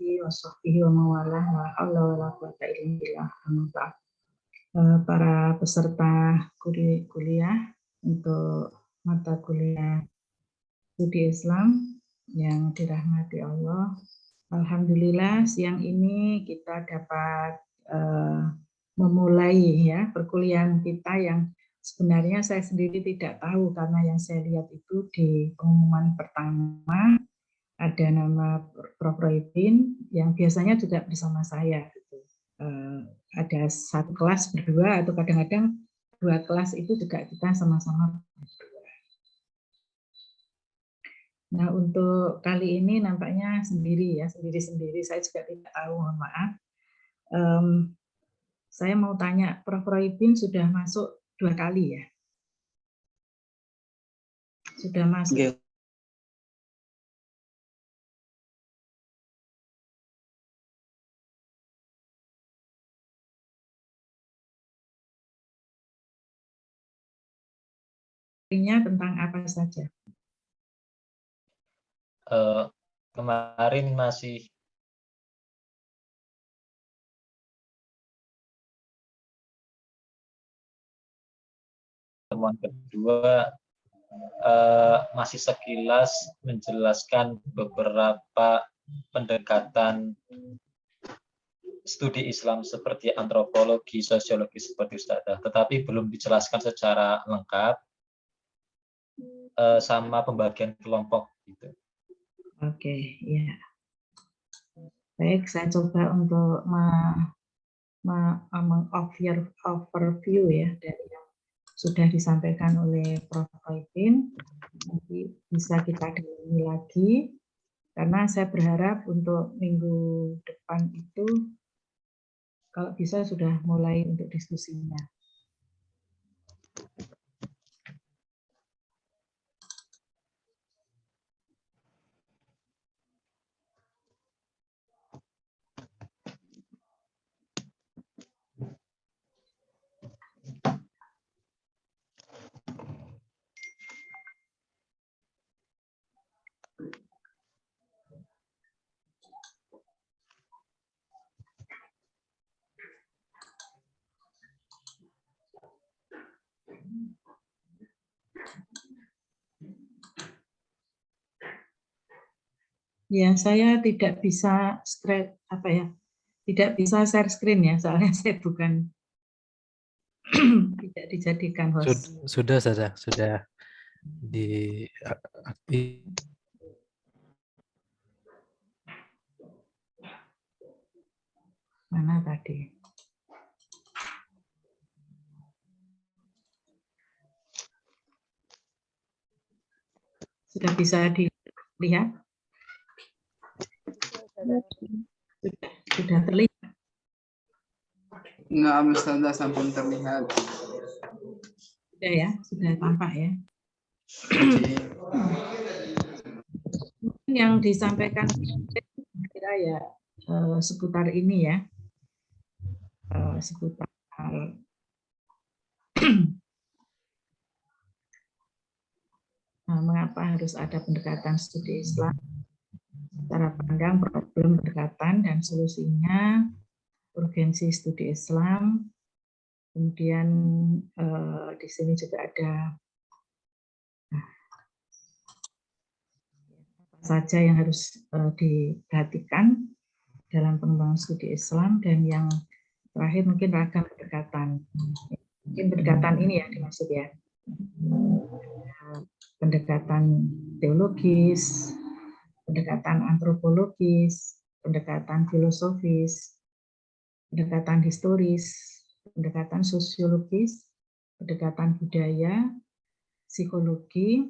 alihi wa sahbihi wa mawalah wa haula wa la quwata illa billah. Para peserta kuliah untuk mata kuliah studi Islam yang dirahmati Allah. Alhamdulillah siang ini kita dapat memulai ya perkuliahan kita yang sebenarnya saya sendiri tidak tahu, karena yang saya lihat itu di pengumuman pertama ada nama Prof. Roybin yang biasanya juga bersama saya gitu. Ada satu kelas berdua atau kadang-kadang dua kelas itu juga kita sama-sama berdua. Nah, untuk kali ini nampaknya sendiri ya, sendiri-sendiri. Saya juga tidak tahu, mohon maaf. Saya mau tanya, Prof. Roybin sudah masuk 2 kali ya? Sudah masuk. Okay. Tentang apa saja? Kemarin masih temuan kedua masih sekilas menjelaskan beberapa pendekatan studi Islam seperti antropologi, sosiologi seperti Ustadzah, tetapi belum dijelaskan secara lengkap sama pembagian kelompok gitu. Oke, ya. Baik, saya coba untuk overview ya dari yang sudah disampaikan oleh Prof. Roybin. Nanti bisa kita dalami lagi, karena saya berharap untuk minggu depan itu kalau bisa sudah mulai untuk diskusinya. Ya, saya tidak bisa tidak bisa share screen ya, soalnya saya bukan tidak dijadikan host. Sudah diaktif. Mana tadi? Sudah bisa dilihat? Sudah terlihat? Enggak, Ustazah, sampun terlihat. Sudah ya, sudah tampak ya. Yang disampaikan kira ya seputar ini ya, seputar mengapa harus ada pendekatan studi Islam, cara pandang problem pendekatan dan solusinya, urgensi studi Islam. Kemudian di sini juga ada apa saja yang harus diperhatikan dalam pengembangan studi Islam, dan yang terakhir mungkin ragam pendekatan. Mungkin pendekatan ini ya dimaksud ya. Pendekatan teologis, pendekatan antropologis, pendekatan filosofis, pendekatan historis, pendekatan sosiologis, pendekatan budaya, psikologi,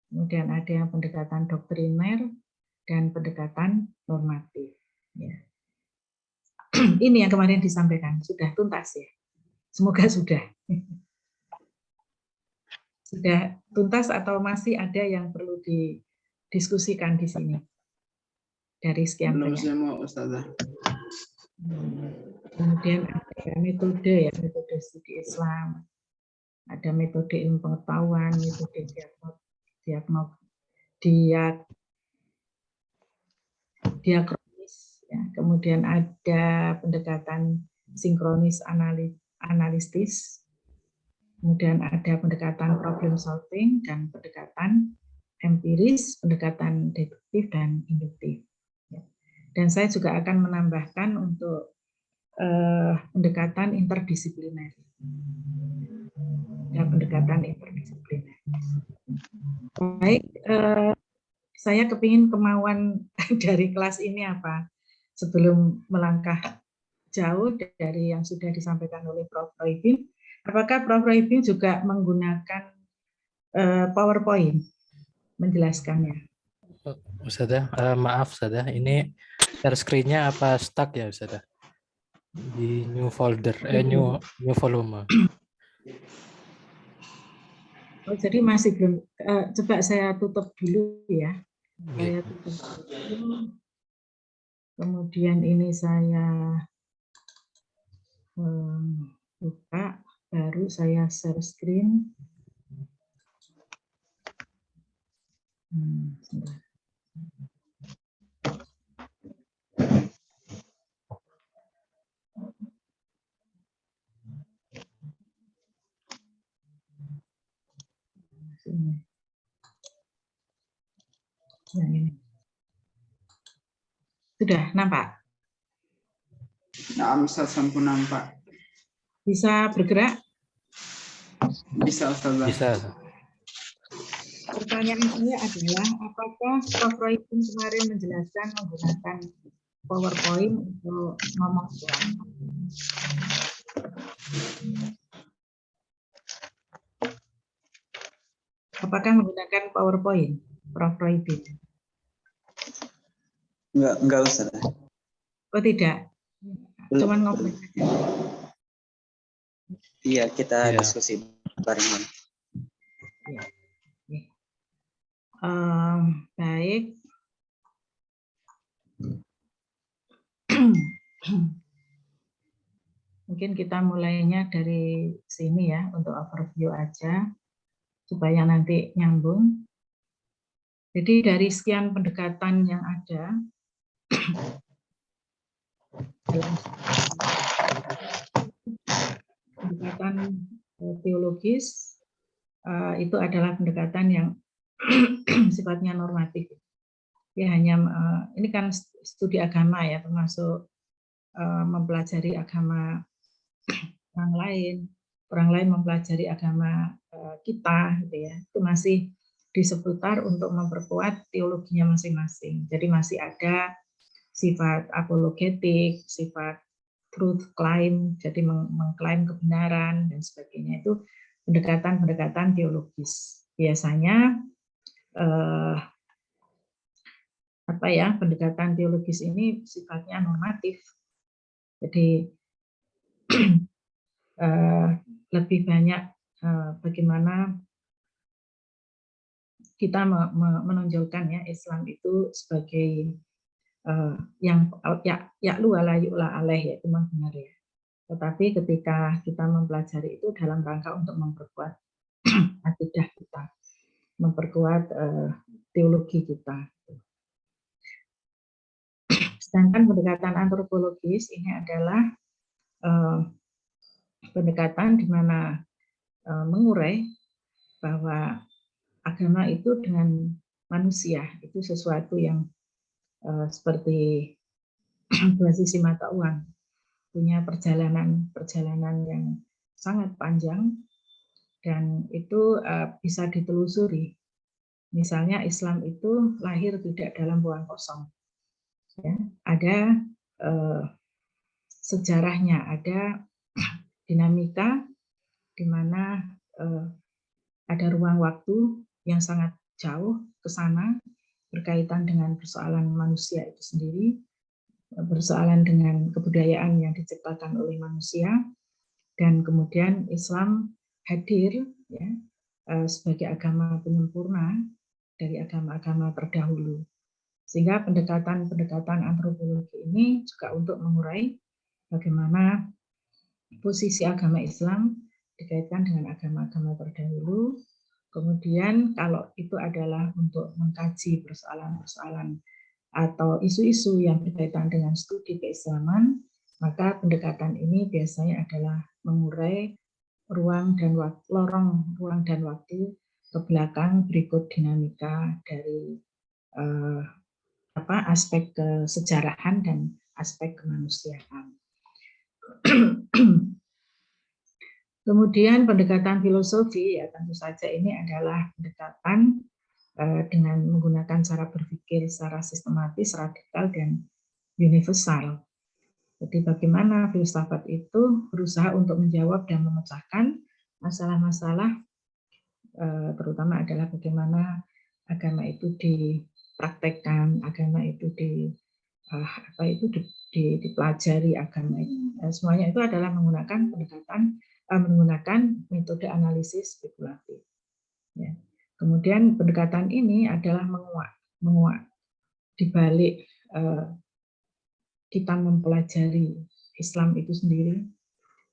kemudian ada yang pendekatan doktriner, dan pendekatan normatif. Ya. Ini yang kemarin disampaikan, sudah tuntas ya? Semoga sudah. Sudah tuntas atau masih ada yang perlu didiskusikan di sini? Dari sekian belum banyak. semua, Ustazah. Kemudian ada metode ya, metode studi Islam, ada metode ilmu pengetahuan, metode diakronis, ya, kemudian ada pendekatan sinkronis analitis, kemudian ada pendekatan problem solving dan pendekatan empiris, pendekatan deduktif dan induktif. Dan saya juga akan menambahkan untuk pendekatan interdisipliner. Ya, pendekatan interdisipliner. Baik, saya kepingin kemauan dari kelas ini apa? Sebelum melangkah jauh dari yang sudah disampaikan oleh Prof. Roybin, apakah Prof. Roybin juga menggunakan PowerPoint menjelaskannya? Ustazah, maaf Ustazah, ini share screen-nya apa stuck ya Ustazah? Di new folder, new volume. Oh, jadi masih belum, coba saya tutup dulu ya. Saya tutup dulu. Kemudian ini saya buka, baru saya share screen. Sebentar. Yang ini. Sudah nampak? Nah, Ustaz sampun nampak. Bisa bergerak? Bisa Ustazah. Bisa. Pertanyaan saya adalah, apakah Prof. Roybin kemarin menjelaskan menggunakan PowerPoint untuk ngomong doang? Apakah menggunakan PowerPoint, Prof. Roybin? Enggak Ustazah. Oh tidak? Cuman ngobrol saja. Iya, kita Iya. diskusi barengan. Ya. Baik. Mungkin kita mulainya dari sini ya, untuk overview aja, supaya nanti nyambung. Jadi dari sekian pendekatan yang ada, pendekatan teologis, itu adalah pendekatan yang sifatnya normatif. Ya hanya ini kan studi agama ya, termasuk mempelajari agama orang lain mempelajari agama kita, gitu ya. Itu masih di seputar untuk memperkuat teologinya masing-masing. Jadi masih ada sifat apologetik, sifat truth claim, jadi mengklaim kebenaran dan sebagainya. Itu pendekatan-pendekatan teologis. Biasanya pendekatan teologis ini sifatnya normatif. Jadi lebih banyak bagaimana kita menonjolkan ya Islam itu sebagai yang ya'lu wa la yu'la alaih, yaitu memang benar ya. Tetapi ketika kita mempelajari itu dalam rangka untuk memperkuat akidah kita, memperkuat teologi kita. Sedangkan pendekatan antropologis ini adalah pendekatan di mana mengurai bahwa agama itu dengan manusia itu sesuatu yang seperti dua sisi mata uang, punya perjalanan yang sangat panjang dan itu bisa ditelusuri. Misalnya Islam itu lahir tidak dalam ruang kosong. Ya, ada sejarahnya, ada dinamika di mana ada ruang waktu yang sangat jauh ke sana berkaitan dengan persoalan manusia itu sendiri, persoalan dengan kebudayaan yang diciptakan oleh manusia, dan kemudian Islam hadir ya, sebagai agama penyempurna dari agama-agama terdahulu. Sehingga pendekatan-pendekatan antropologi ini juga untuk mengurai bagaimana posisi agama Islam dikaitkan dengan agama-agama terdahulu. Kemudian kalau itu adalah untuk mengkaji persoalan-persoalan atau isu-isu yang berkaitan dengan studi keislaman, maka pendekatan ini biasanya adalah mengurai lorong ruang dan waktu ke belakang berikut dinamika dari aspek kesejarahan dan aspek kemanusiaan. Kemudian pendekatan filosofi, ya tentu saja ini adalah pendekatan dengan menggunakan cara berpikir secara sistematis, radikal, dan universal. Jadi bagaimana filsafat itu berusaha untuk menjawab dan memecahkan masalah-masalah, terutama adalah bagaimana agama itu dipraktekkan, agama itu dipelajari, agama itu, semuanya itu adalah menggunakan metode analisis spekulatif. Ya. Kemudian pendekatan ini adalah menguak di balik kita mempelajari Islam itu sendiri,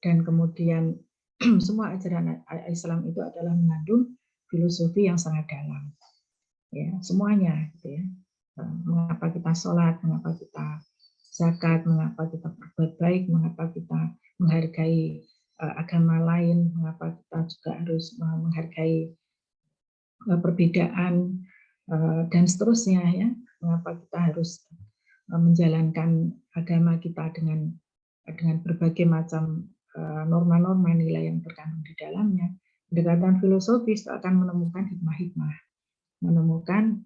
dan kemudian semua ajaran Islam itu adalah mengandung filosofi yang sangat dalam, ya semuanya, gitu ya. Mengapa kita sholat, mengapa kita zakat, mengapa kita berbuat baik, mengapa kita menghargai agama lain, mengapa kita juga harus menghargai perbedaan dan seterusnya, ya. Mengapa kita harus menjalankan agama kita dengan berbagai macam norma-norma nilai yang terkandung di dalamnya. Pendekatan filosofis akan menemukan hikmah-hikmah, menemukan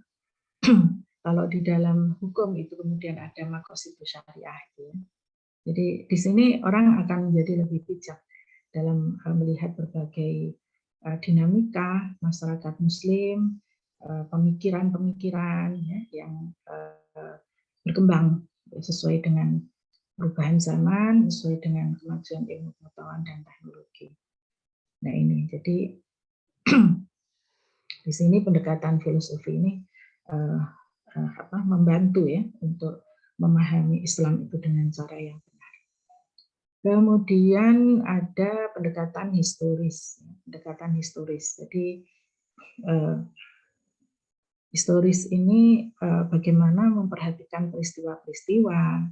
kalau di dalam hukum itu kemudian ada maqasid syariah, gitu ya. Jadi di sini orang akan menjadi lebih bijak dalam melihat berbagai dinamika masyarakat Muslim, pemikiran-pemikiran, ya, yang berkembang sesuai dengan perubahan zaman, sesuai dengan kemajuan ilmu pengetahuan dan teknologi. Nah ini, jadi di sini pendekatan filosofi ini membantu ya untuk memahami Islam itu dengan cara yang benar. Kemudian ada pendekatan historis. Jadi historis ini bagaimana memperhatikan peristiwa-peristiwa,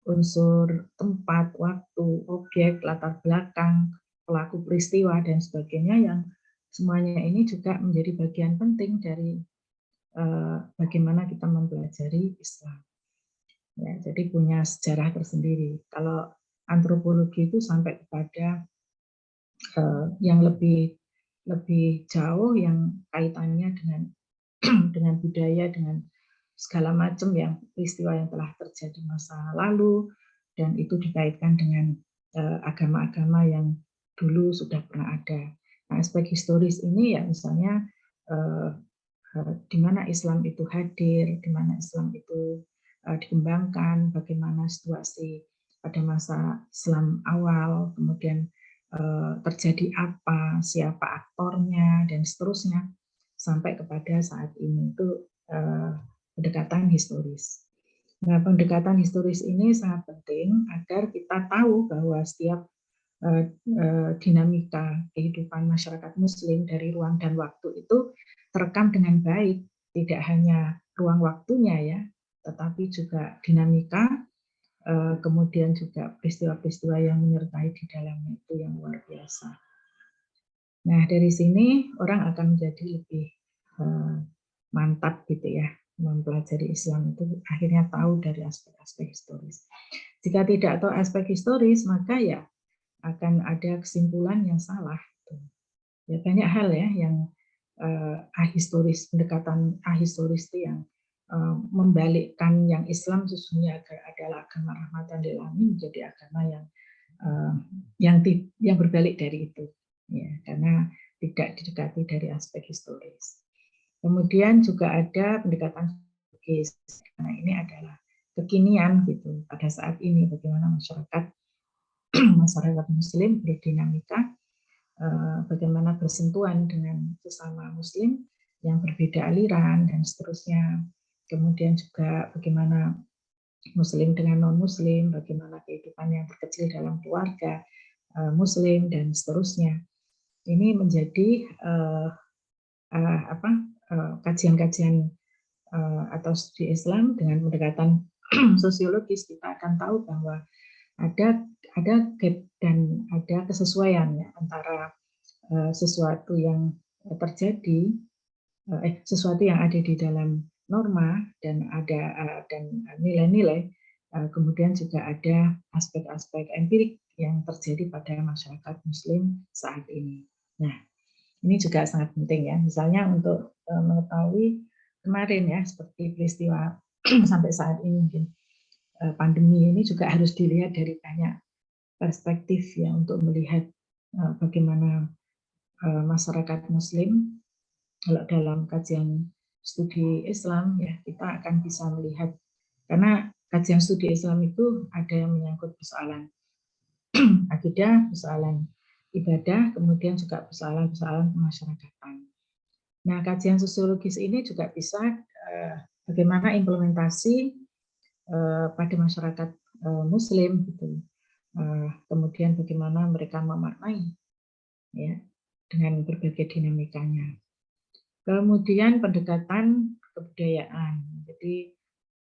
unsur tempat, waktu, objek, latar belakang, pelaku peristiwa, dan sebagainya, yang semuanya ini juga menjadi bagian penting dari bagaimana kita mempelajari Islam. Ya, jadi punya sejarah tersendiri. Kalau antropologi itu sampai kepada yang lebih jauh, yang kaitannya dengan budaya, dengan segala macam yang peristiwa yang telah terjadi masa lalu, dan itu dikaitkan dengan agama-agama yang dulu sudah pernah ada. Nah, aspek historis ini ya misalnya di mana Islam itu hadir, di mana Islam itu dikembangkan, bagaimana situasi pada masa Islam awal, kemudian terjadi apa, siapa aktornya, dan seterusnya, sampai kepada saat ini. Itu pendekatan historis. Nah, pendekatan historis ini sangat penting agar kita tahu bahwa setiap dinamika kehidupan masyarakat Muslim dari ruang dan waktu itu terekam dengan baik, tidak hanya ruang waktunya ya, tetapi juga dinamika, kemudian juga peristiwa-peristiwa yang menyertai di dalamnya itu yang luar biasa. Nah, dari sini orang akan menjadi lebih mantap gitu ya, mempelajari Islam itu akhirnya tahu dari aspek-aspek historis. Jika tidak tahu aspek historis, maka ya akan ada kesimpulan yang salah. Ya, banyak hal ya yang ahistoris, pendekatan ahistoris itu yang membalikkan yang Islam sesungguhnya adalah agama rahmatan lil alamin menjadi agama yang berbalik dari itu, ya, karena tidak didekati dari aspek historis. Kemudian juga ada pendekatan psikologis. Nah, ini adalah kekinian gitu pada saat ini, bagaimana masyarakat Muslim berdinamika, bagaimana bersentuhan dengan sesama Muslim yang berbeda aliran dan seterusnya. Kemudian juga bagaimana Muslim dengan non-Muslim, bagaimana kehidupan yang terkecil dalam keluarga Muslim dan seterusnya. Ini menjadi kajian-kajian atau studi Islam dengan pendekatan sosiologis, kita akan tahu bahwa ada gap dan ada kesesuaian ya, antara sesuatu yang terjadi, sesuatu yang ada di dalam norma dan nilai-nilai, kemudian juga ada aspek-aspek empirik yang terjadi pada masyarakat Muslim saat ini. Nah, ini juga sangat penting ya, misalnya untuk mengetahui kemarin ya, seperti peristiwa sampai saat ini mungkin pandemi ini juga harus dilihat dari banyak perspektif ya, untuk melihat bagaimana masyarakat Muslim. Kalau dalam kajian studi Islam ya, kita akan bisa melihat, karena kajian studi Islam itu ada yang menyangkut persoalan akidah, persoalan ibadah, kemudian juga persoalan-persoalan kemasyarakatan. Nah, kajian sosiologis ini juga bisa bagaimana implementasi pada masyarakat Muslim gitu. Kemudian bagaimana mereka memaknai ya dengan berbagai dinamikanya. Kemudian pendekatan kebudayaan. Jadi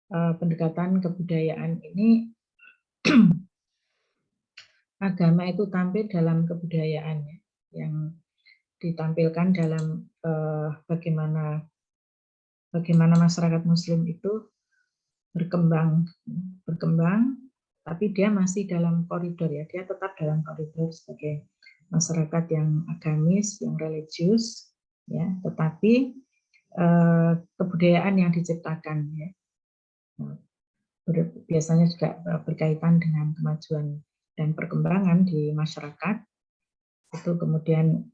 pendekatan kebudayaan ini agama itu tampil dalam kebudayaan ya, yang ditampilkan dalam bagaimana masyarakat Muslim itu berkembang, tapi dia masih dalam koridor ya, dia tetap dalam koridor sebagai masyarakat yang agamis, yang religius, ya, tetapi kebudayaan yang diciptakan ya, biasanya juga berkaitan dengan kemajuan dan perkembangan di masyarakat, itu kemudian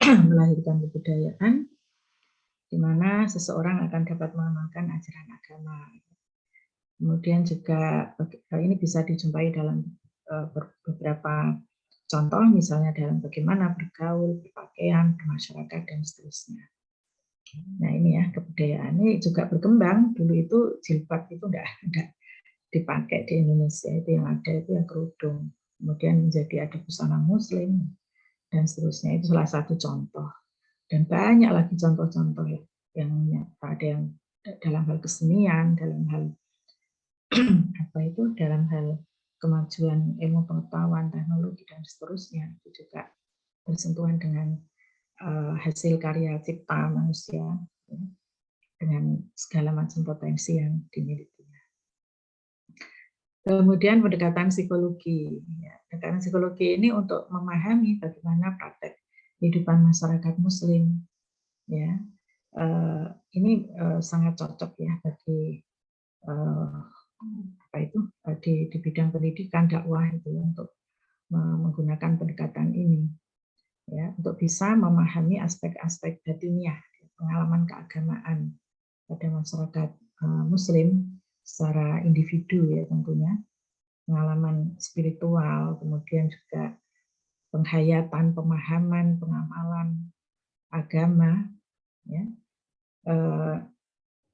melahirkan kebudayaan di mana seseorang akan dapat mengamalkan ajaran agama. Kemudian juga ini bisa dijumpai dalam beberapa contoh, misalnya dalam bagaimana bergaul, berpakaian, bermasyarakat, dan seterusnya. Nah ini ya, kebudayaan ini juga berkembang. Dulu itu jilbab itu enggak dipakai di Indonesia, itu yang ada itu yang kerudung. Kemudian menjadi ada busana Muslim, dan seterusnya. Itu salah satu contoh. Dan banyak lagi contoh-contoh yang ada yang dalam hal kesenian, dalam hal dalam hal kemajuan ilmu pengetahuan, teknologi, dan seterusnya, itu juga bersentuhan dengan hasil karya cipta manusia ya, dengan segala macam potensi yang dimilikinya. Kemudian pendekatan psikologi. Ya, pendekatan psikologi ini untuk memahami bagaimana praktek kehidupan masyarakat Muslim. Ya, ini sangat cocok ya bagi di bidang pendidikan, dakwah itu untuk menggunakan pendekatan ini ya, untuk bisa memahami aspek-aspek batiniah, pengalaman keagamaan pada masyarakat Muslim secara individu ya, tentunya pengalaman spiritual, kemudian juga penghayatan, pemahaman, pengamalan agama ya,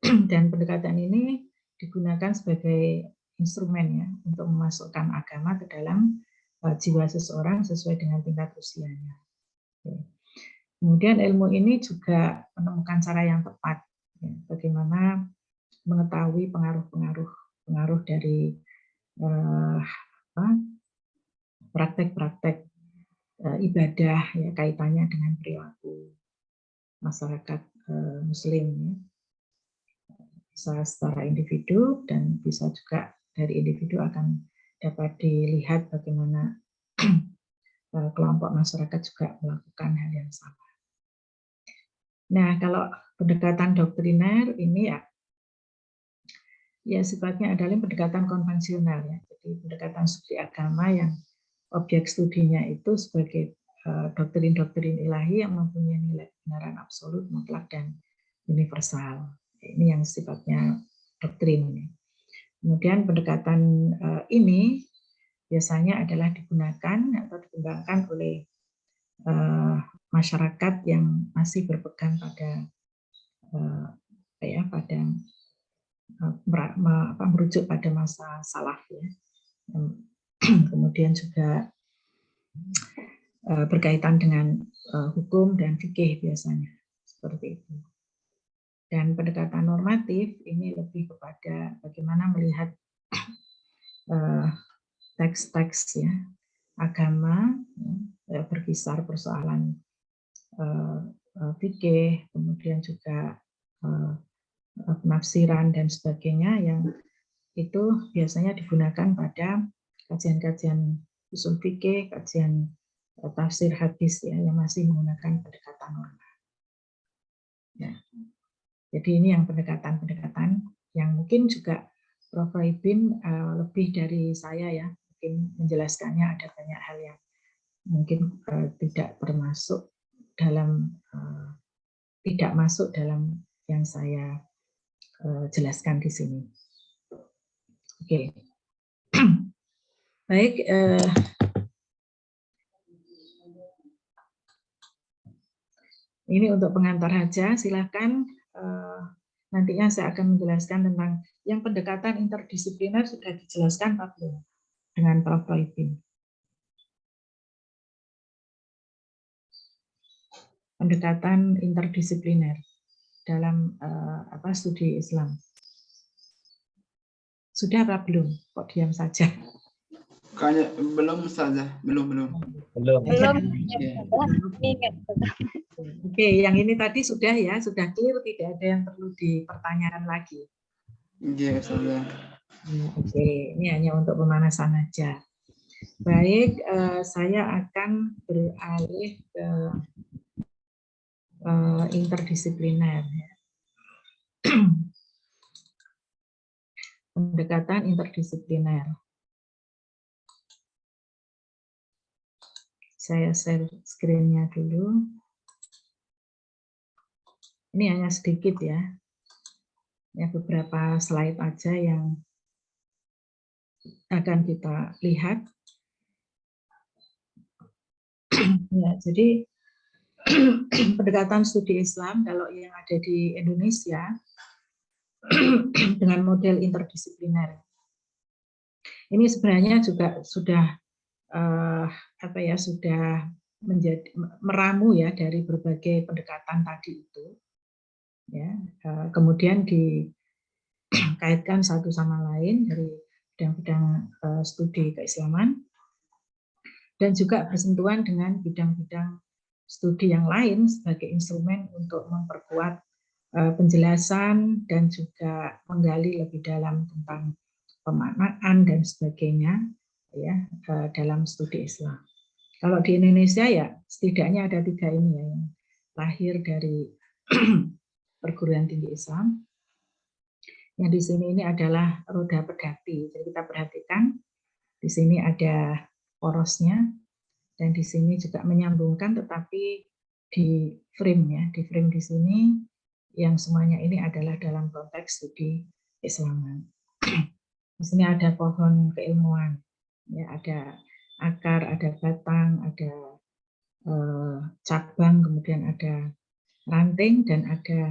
dan pendekatan ini digunakan sebagai instrumen ya untuk memasukkan agama ke dalam jiwa seseorang sesuai dengan tingkat usianya. Kemudian ilmu ini juga menemukan cara yang tepat ya, bagaimana mengetahui pengaruh dari praktek-praktek ibadah ya, kaitannya dengan perilaku masyarakat Muslim ya. Bisa secara individu dan bisa juga dari individu akan dapat dilihat bagaimana kelompok masyarakat juga melakukan hal yang sama. Nah, kalau pendekatan doktriner ini ya sifatnya adalah pendekatan konvensional ya. Jadi pendekatan studi agama yang objek studinya itu sebagai doktrin-doktrin ilahi yang mempunyai nilai kebenaran absolut, mutlak, dan universal. Ini yang sifatnya doktrin. Kemudian pendekatan ini biasanya adalah digunakan atau dikembangkan oleh masyarakat yang masih berpegang pada merujuk pada masa salaf ya. Kemudian juga berkaitan dengan hukum dan fikih biasanya seperti itu. Dan pendekatan normatif ini lebih kepada bagaimana melihat teks-teks ya agama, berkisar persoalan fikih, kemudian juga penafsiran dan sebagainya yang itu biasanya digunakan pada kajian-kajian usul fikih, kajian tafsir hadis ya yang masih menggunakan pendekatan norma. Ya. Jadi ini yang pendekatan-pendekatan yang mungkin juga Prof. Ibin lebih dari saya ya, mungkin menjelaskannya ada banyak hal yang mungkin tidak termasuk dalam tidak masuk dalam yang saya jelaskan di sini. Oke, baik. Ini untuk pengantar saja. Silakan. Nantinya saya akan menjelaskan tentang yang pendekatan interdisipliner sudah dijelaskan Pak Bro dengan Prof. Ibin. Pendekatan interdisipliner dalam studi Islam. Sudah apa belum? Kok diam saja? Kayaknya belum saja, belum. Belum. Oke, yang ini tadi sudah ya, sudah clear, tidak ada yang perlu dipertanyakan lagi. Iya, Ustazah. Oke, ini hanya untuk pemanasan aja. Baik, saya akan beralih ke interdisipliner. Pendekatan interdisipliner. Saya share screen-nya dulu. Ini hanya sedikit ya. Ya, beberapa slide aja yang akan kita lihat. Ya, jadi pendekatan studi Islam kalau yang ada di Indonesia dengan model interdisipliner. Ini sebenarnya juga sudah sudah menjadi meramu ya dari berbagai pendekatan tadi itu. Ya, kemudian dikaitkan satu sama lain dari bidang-bidang studi keislaman dan juga bersentuhan dengan bidang-bidang studi yang lain sebagai instrumen untuk memperkuat penjelasan dan juga menggali lebih dalam tentang pemaknaan dan sebagainya ya dalam studi Islam. Kalau di Indonesia ya setidaknya ada 3 ini ya yang lahir dari perguruan tinggi Islam. Yang di sini ini adalah roda pedati. Jadi kita perhatikan di sini ada porosnya dan di sini juga menyambungkan, tetapi di frame ya, di frame di sini yang semuanya ini adalah dalam konteks studi Islaman. Di sini ada pohon keilmuan, ya ada akar, ada batang, ada cabang, kemudian ada ranting dan ada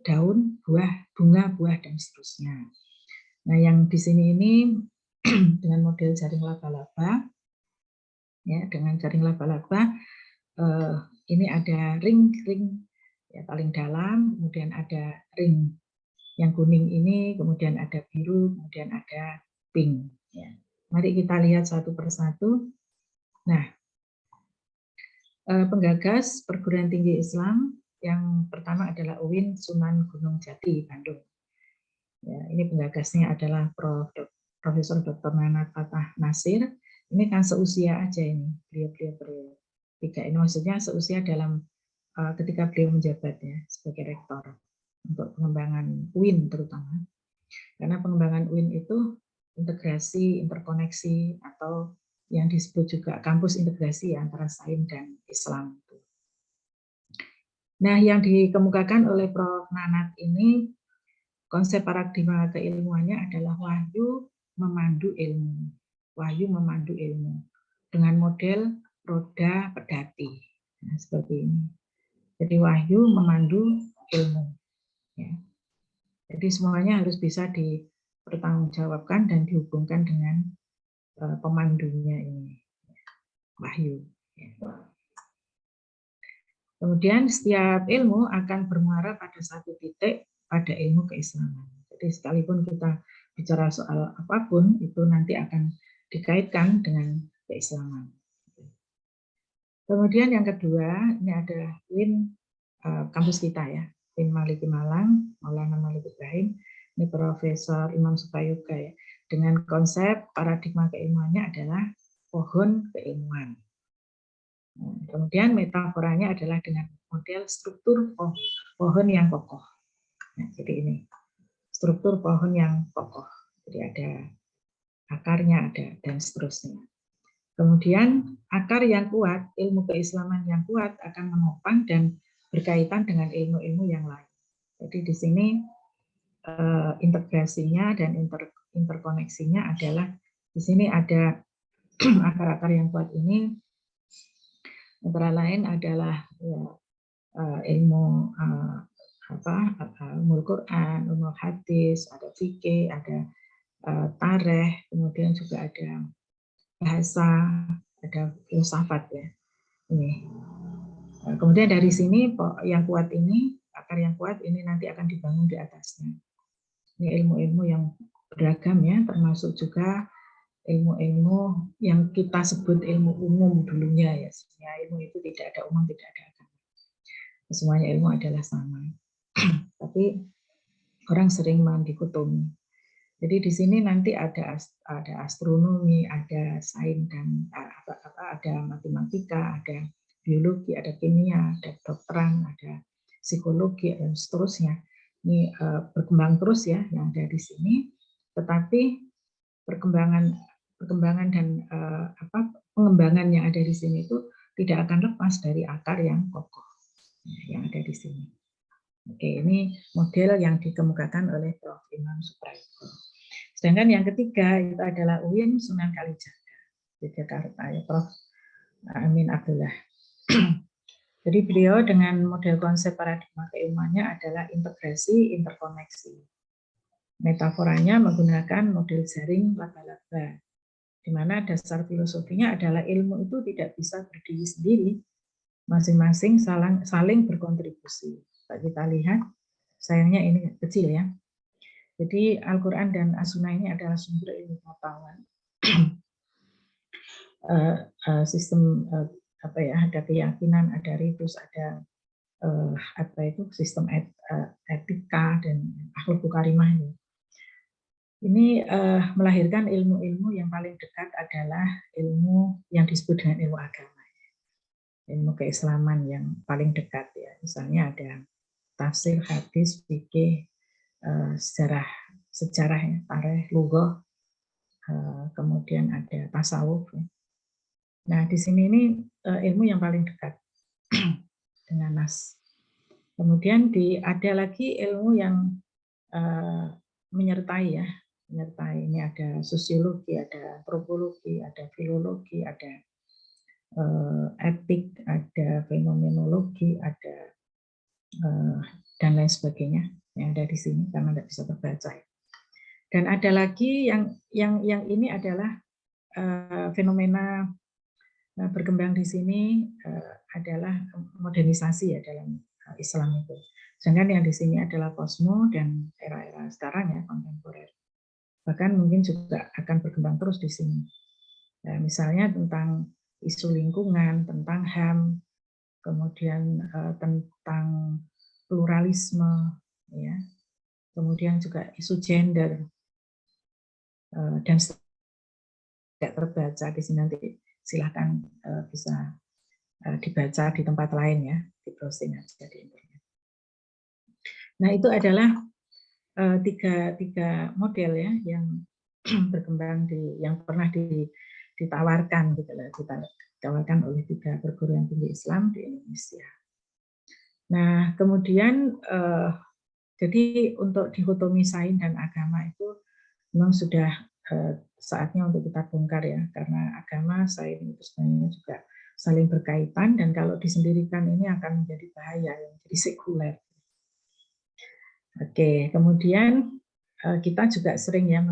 daun, buah, bunga, buah dan seterusnya. Nah, yang di sini ini dengan model jaring laba-laba, ya dengan jaring laba-laba ini ada ring-ring ya paling dalam, kemudian ada ring yang kuning ini, kemudian ada biru, kemudian ada pink. Ya. Mari kita lihat satu persatu. Nah, penggagas perguruan tinggi Islam yang pertama adalah UIN Sunan Gunung Jati, Bandung. Ya, ini penggagasnya adalah Profesor Dr. Nanat Fatah Nasir. Ini kan seusia aja ini, beliau tiga ini maksudnya seusia dalam ketika beliau menjabat ya sebagai rektor untuk pengembangan UIN terutama. Karena pengembangan UIN itu integrasi, interkoneksi atau yang disebut juga kampus integrasi ya, antara sains dan Islam. Nah, yang dikemukakan oleh Prof. Nanat ini konsep paradigma keilmuannya adalah wahyu memandu ilmu. Wahyu memandu ilmu dengan model roda pedati. Nah, seperti ini. Jadi wahyu memandu ilmu. Ya. Jadi semuanya harus bisa dipertanggungjawabkan dan dihubungkan dengan pemandunya ini, wahyu. Ya. Kemudian setiap ilmu akan bermuara pada satu titik pada ilmu keislaman. Jadi sekalipun kita bicara soal apapun, itu nanti akan dikaitkan dengan keislaman. Kemudian yang kedua, ini ada UIN kampus kita ya, UIN Maliki Malang, Maulana Malik Ibrahim, ini Profesor Imam Supayoga ya, dengan konsep paradigma keilmuannya adalah pohon keilmuan. Kemudian metaforanya adalah dengan model struktur pohon yang kokoh. Nah, jadi ini struktur pohon yang kokoh. Jadi ada akarnya, ada dan seterusnya. Kemudian akar yang kuat, ilmu keislaman yang kuat akan menopang dan berkaitan dengan ilmu-ilmu yang lain. Jadi di sini integrasinya dan interkoneksinya adalah di sini ada akar-akar yang kuat ini. Antara lain adalah ya, ilmu ilmu Quran, ilmu hadis, ada fikih, ada tarikh, kemudian juga ada bahasa, ada filsafat ya. Ini. Kemudian dari sini yang kuat ini, akar yang kuat ini nanti akan dibangun di atasnya. Ini ilmu-ilmu yang beragam ya, termasuk juga ilmu-ilmu yang kita sebut ilmu umum dulunya ya. Sebenarnya ilmu itu tidak ada umum, tidak ada agama. Semuanya ilmu adalah sama. Tapi orang sering mendikotomi. Jadi di sini nanti ada astronomi, ada sains dan ada matematika, ada biologi, ada kimia, ada kedokteran, ada psikologi dan seterusnya. Ini berkembang terus ya yang ada di sini. Tetapi perkembangan dan pengembangan yang ada di sini itu tidak akan lepas dari akar yang kokoh yang ada di sini. Oke, ini model yang dikemukakan oleh Prof. Imam Suprayoga. Sedangkan yang ketiga itu adalah UIN Sunan Kalijaga di Jakarta ya, Prof. Amin Abdullah. Jadi beliau dengan model konsep paradigma keilmuannya adalah integrasi, interkoneksi. Metaforanya menggunakan model jaring laba-laba, di mana dasar filosofinya adalah ilmu itu tidak bisa berdiri sendiri, masing-masing saling berkontribusi. Kita lihat, sayangnya ini kecil ya. Jadi Al-Quran dan As-Sunnah ini adalah sumber ilmu pengetahuan. Sistem ada keyakinan, ada ritus, ada sistem etika dan akhlak karimah ini. Ini melahirkan ilmu-ilmu yang paling dekat adalah ilmu yang disebut dengan ilmu agama, ilmu keislaman yang paling dekat ya. Misalnya ada tafsir, hadis, fikih, sejarah ya, tarikh, lughah, kemudian ada tasawuf. Ya. Nah di sini ini ilmu yang paling dekat dengan nas. Kemudian ada lagi ilmu yang menyertai ya, menyertai ini ada sosiologi, ada antropologi, ada filologi, ada etik, ada fenomenologi, ada dan lain sebagainya yang ada di sini karena tidak bisa terbaca. Dan ada lagi yang ini adalah fenomena berkembang di sini adalah modernisasi ya dalam Islam itu. Sedangkan yang di sini adalah kosmo dan era-era sekarang ya kontemporer. Bahkan mungkin juga akan berkembang terus di sini. Nah, misalnya tentang isu lingkungan, tentang HAM, kemudian tentang pluralisme, ya, kemudian juga isu gender dan tidak terbaca di sini nanti silahkan bisa dibaca di tempat lain ya, di browsing aja di internet. Nah itu adalah tiga model ya yang berkembang yang pernah ditawarkan gitu lah, ditawarkan oleh 3 perguruan tinggi Islam di Indonesia. Nah kemudian jadi untuk dikotomi sains dan agama itu memang sudah saatnya untuk kita bongkar ya, karena agama sains itu sebenarnya juga saling berkaitan dan kalau disendirikan ini akan menjadi bahaya, menjadi sekuler. Oke, kemudian kita juga sering ya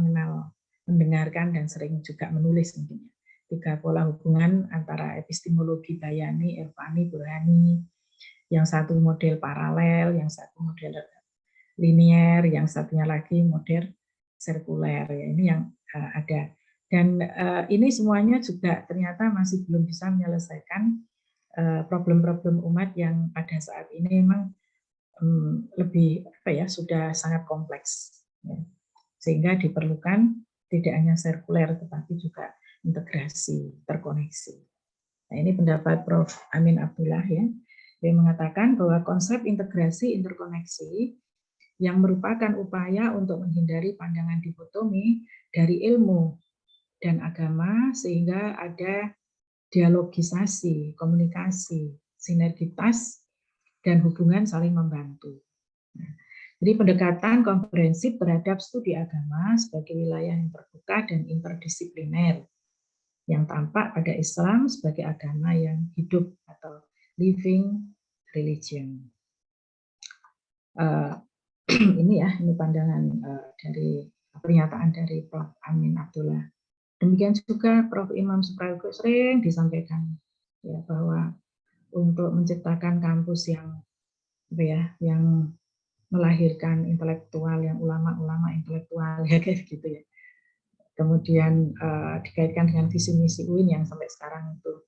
mendengarkan dan sering juga menulis mungkin 3 pola hubungan antara epistemologi bayani, irfani, burhani, Yang satu model paralel, yang satu model linier, yang satunya lagi model sirkuler. Ya, ini yang ada. Dan ini semuanya juga ternyata masih belum bisa menyelesaikan problem-problem umat yang pada saat ini memang lebih sudah sangat kompleks, ya. Sehingga diperlukan tidak hanya sirkuler tetapi juga integrasi, terkoneksi. Nah, ini pendapat Prof. Amin Abdullah, ya. Dia mengatakan bahwa konsep integrasi interkoneksi yang merupakan upaya untuk menghindari pandangan dikotomi dari ilmu dan agama sehingga ada dialogisasi, komunikasi, sinergitas, dan hubungan saling membantu. Nah, jadi pendekatan komprehensif terhadap studi agama sebagai wilayah yang terbuka dan interdisipliner yang tampak pada Islam sebagai agama yang hidup atau living religion. Ini pandangan dari pernyataan dari Prof. Amin Abdullah. Demikian juga Prof. Imam Suprayogo sering disampaikan, ya, bahwa untuk menciptakan kampus yang melahirkan intelektual, yang ulama-ulama intelektual, ya kayak gitu ya. Kemudian dikaitkan dengan visi misi UIN yang sampai sekarang itu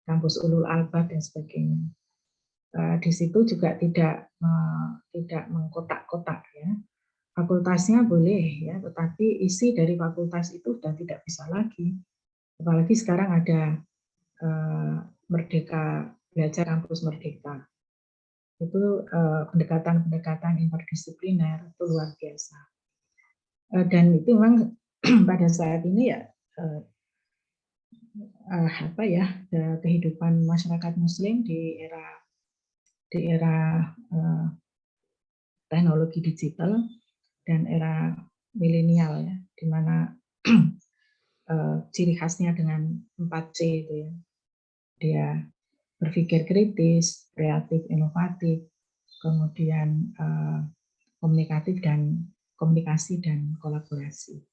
kampus ulul albab dan sebagainya. Di situ juga tidak mengkotak-kotak, ya. Fakultasnya boleh, ya, tetapi isi dari fakultas itu sudah tidak bisa lagi. Apalagi sekarang ada Merdeka Belajar Kampus Merdeka. Itu pendekatan-pendekatan interdisipliner itu luar biasa. Dan itu memang pada saat ini ya kehidupan masyarakat Muslim di era teknologi digital dan era milenial, ya, di mana ciri khasnya dengan 4C itu, ya, dia berpikir kritis, kreatif, inovatif, kemudian komunikatif dan komunikasi dan kolaborasi.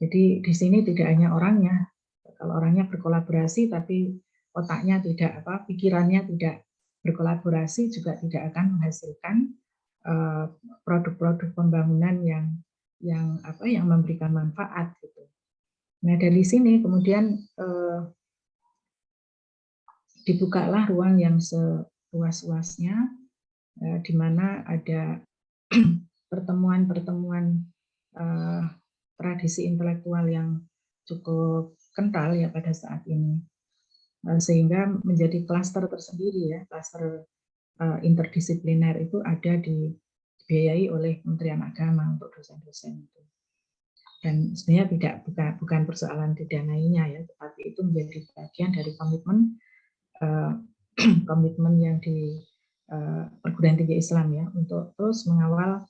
Jadi di sini tidak hanya orangnya, kalau orangnya berkolaborasi tapi otaknya tidak pikirannya tidak berkolaborasi juga tidak akan menghasilkan produk-produk pembangunan yang memberikan manfaat gitu. Nah, dari sini kemudian dibukalah ruang yang seluas-luasnya di mana ada pertemuan-pertemuan tradisi intelektual yang cukup kental, ya, pada saat ini, sehingga menjadi klaster tersendiri, ya, klaster interdisipliner itu ada dibiayai oleh Kementerian Agama untuk dosen-dosen itu. Dan sebenarnya bukan persoalan didanainya, ya, tetapi itu menjadi bagian dari komitmen yang di perguruan tinggi Islam, ya, untuk terus mengawal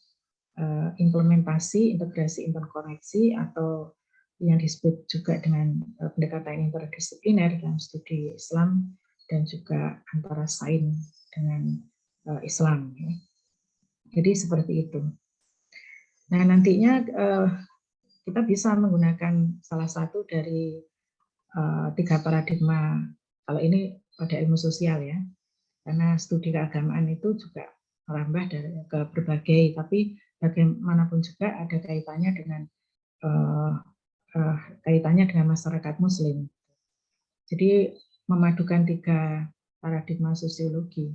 implementasi integrasi interkoneksi atau yang disebut juga dengan pendekatan interdisipliner dalam studi Islam dan juga antara sains dengan Islam, ya. Jadi seperti itu. Nah, nantinya kita bisa menggunakan salah satu dari 3 paradigma, kalau ini pada ilmu sosial, ya, karena studi keagamaan itu juga merambah ke berbagai, tapi bagaimanapun juga ada kaitannya dengan masyarakat Muslim. Jadi memadukan 3 paradigma sosiologi.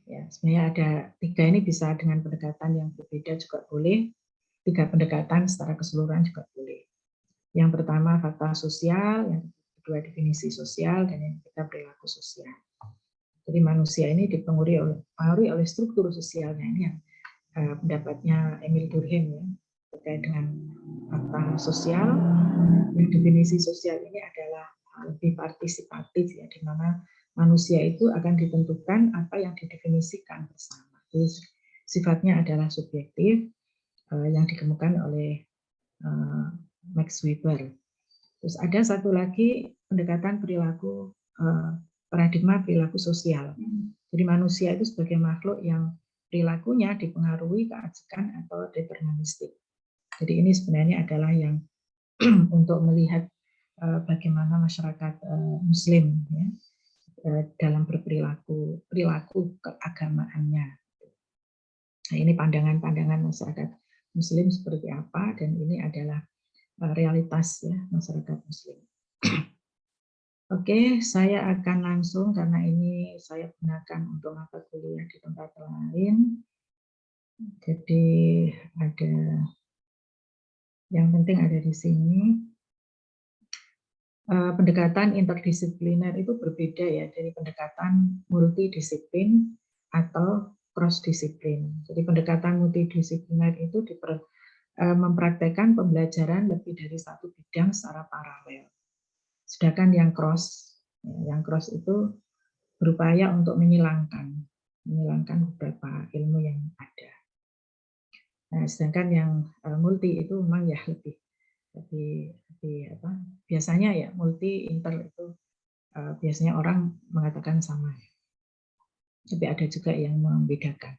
Ya, sebenarnya ada 3 ini bisa dengan pendekatan yang berbeda juga boleh, 3 pendekatan secara keseluruhan juga boleh. Yang pertama fakta sosial, yang kedua definisi sosial, dan yang ketiga perilaku sosial. Jadi manusia ini dipengaruhi oleh struktur sosialnya, ini yang pendapatnya Emil Durkheim, ya, terkait dengan fakta sosial. Yang definisi sosial ini adalah lebih partisipatif, ya, di mana manusia itu akan ditentukan apa yang didefinisikan bersama. Jadi sifatnya adalah subjektif yang dikemukakan oleh Max Weber. Terus ada satu lagi pendekatan perilaku, paradigma perilaku sosial. Jadi manusia itu sebagai makhluk yang perilakunya dipengaruhi keajekan atau deterministik. Jadi ini sebenarnya adalah yang untuk melihat bagaimana masyarakat Muslim, ya, dalam perilaku keagamaannya. Nah, ini pandangan-pandangan masyarakat Muslim seperti apa, dan ini adalah realitas ya masyarakat Muslim. Oke, saya akan langsung karena ini saya gunakan untuk mata kuliah di tempat lain. Jadi ada yang penting ada di sini. Pendekatan interdisipliner itu berbeda ya dari pendekatan multidisiplin atau cross disiplin. Jadi pendekatan multidisipliner itu mempraktekkan pembelajaran lebih dari satu bidang secara paralel. Sedangkan yang cross itu berupaya untuk menghilangkan beberapa ilmu yang ada. Nah, sedangkan yang multi itu memang ya lebih biasanya ya multi inter itu biasanya orang mengatakan sama, tapi ada juga yang membedakan.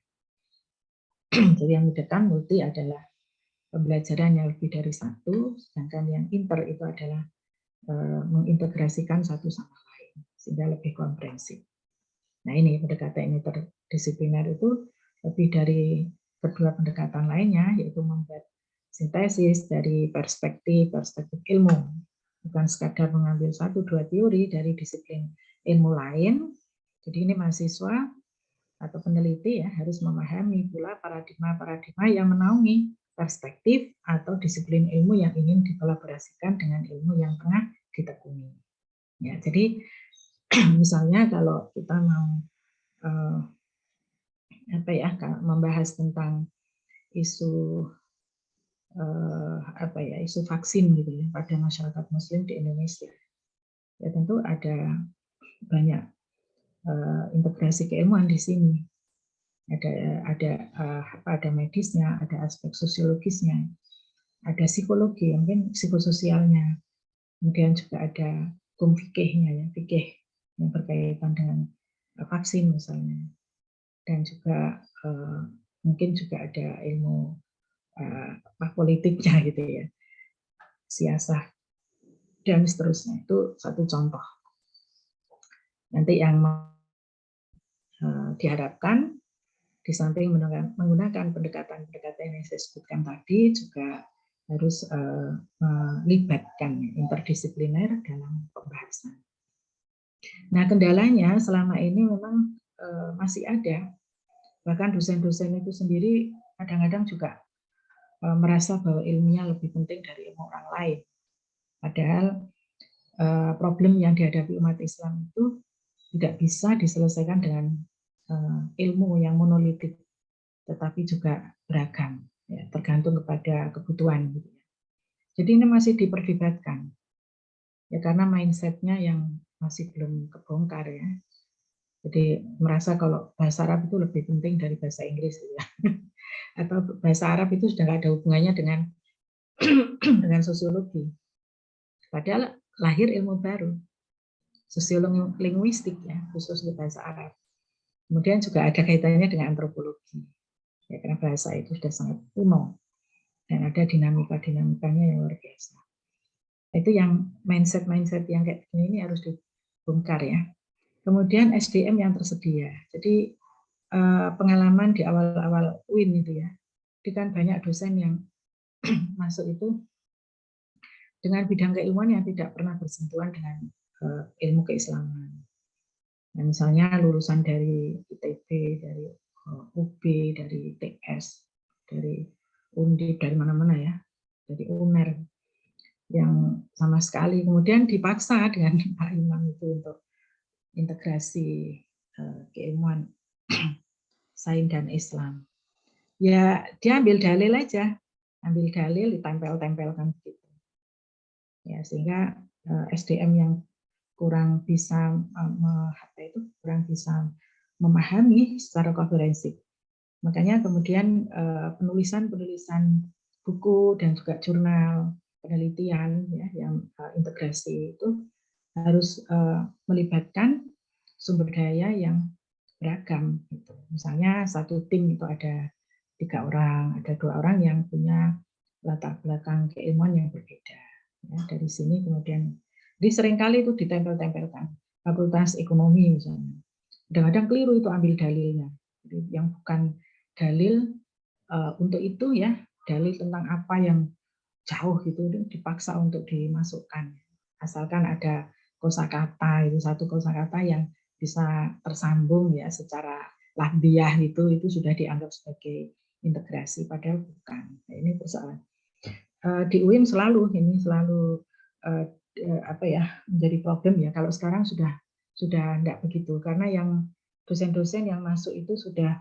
Jadi yang membedakan multi adalah pembelajaran yang lebih dari satu, sedangkan yang inter itu adalah mengintegrasikan satu sama lain sehingga lebih komprehensif. Nah, ini pendekatan interdisipliner itu lebih dari kedua pendekatan lainnya, yaitu membuat sintesis dari perspektif ilmu, bukan sekadar mengambil 1-2 teori dari disiplin ilmu lain. Jadi ini mahasiswa atau peneliti ya harus memahami pula paradigma yang menaungi perspektif atau disiplin ilmu yang ingin dikolaborasikan dengan ilmu yang tengah ditekuni. Ya, jadi misalnya kalau kita mau membahas tentang isu isu vaksin gitu ya pada masyarakat Muslim di Indonesia, ya tentu ada banyak integrasi keilmuan di sini. Ada medisnya, ada aspek sosiologisnya, ada psikologi, mungkin psikososialnya, kemudian juga ada hukum fikihnya ya, fikih yang berkaitan dengan vaksin misalnya, dan juga mungkin juga ada ilmu politiknya gitu ya, siasah dan seterusnya. Itu satu contoh. Nanti yang diharapkan di samping menggunakan pendekatan-pendekatan yang saya sebutkan tadi juga harus melibatkan interdisipliner dalam pembahasan. Nah, kendalanya selama ini memang masih ada, bahkan dosen-dosen itu sendiri kadang-kadang juga merasa bahwa ilmunya lebih penting dari ilmu orang lain. Padahal problem yang dihadapi umat Islam itu tidak bisa diselesaikan dengan ilmu yang monolitik, tetapi juga beragam, ya, tergantung kepada kebutuhan. Gitu. Jadi ini masih diperdebatkan, ya karena mindsetnya yang masih belum kebongkar ya. Jadi merasa kalau bahasa Arab itu lebih penting dari bahasa Inggris, ya. Atau bahasa Arab itu sudah tidak ada hubungannya dengan dengan sosiologi. Padahal lahir ilmu baru, sosiologi linguistik ya, khusus di bahasa Arab. Kemudian juga ada kaitannya dengan antropologi, ya, karena bahasa itu sudah sangat kuno dan ada dinamikanya yang luar biasa. Itu yang mindset yang kayak gini ini harus dibongkar ya. Kemudian SDM yang tersedia. Jadi pengalaman di awal-awal UIN itu ya, itu kan banyak dosen yang masuk itu dengan bidang keilmuan yang tidak pernah bersentuhan dengan ilmu keislaman. Nah, misalnya lulusan dari ITB, dari UB, dari TS, dari Undip, dari mana-mana ya, dari UNER, yang sama sekali kemudian dipaksa dengan Pak Imam itu untuk integrasi keilmuan sains dan Islam. Ya dia ambil dalil aja, ditempel-tempelkan gitu. Ya sehingga SDM yang kurang bisa memahami secara komprehensif. Makanya kemudian penulisan buku dan juga jurnal penelitian ya, yang integrasi itu harus melibatkan sumber daya yang beragam. Gitu. Misalnya satu tim itu ada 3 orang, ada 2 orang yang punya latar belakang keilmuan yang berbeda. Ya, dari sini kemudian, jadi seringkali itu ditempel-tempelkan. Fakultas Ekonomi misalnya. Kadang-kadang keliru itu ambil dalilnya. Jadi yang bukan dalil untuk itu ya, dalil tentang apa yang jauh gitu dipaksa untuk dimasukkan. Asalkan ada kosakata, itu satu kosakata yang bisa tersambung ya secara lahdiah itu sudah dianggap sebagai integrasi, padahal bukan. Nah, ini persoalan. Di UIN selalu apa ya, menjadi problem ya. Kalau sekarang sudah enggak begitu, karena yang dosen-dosen yang masuk itu sudah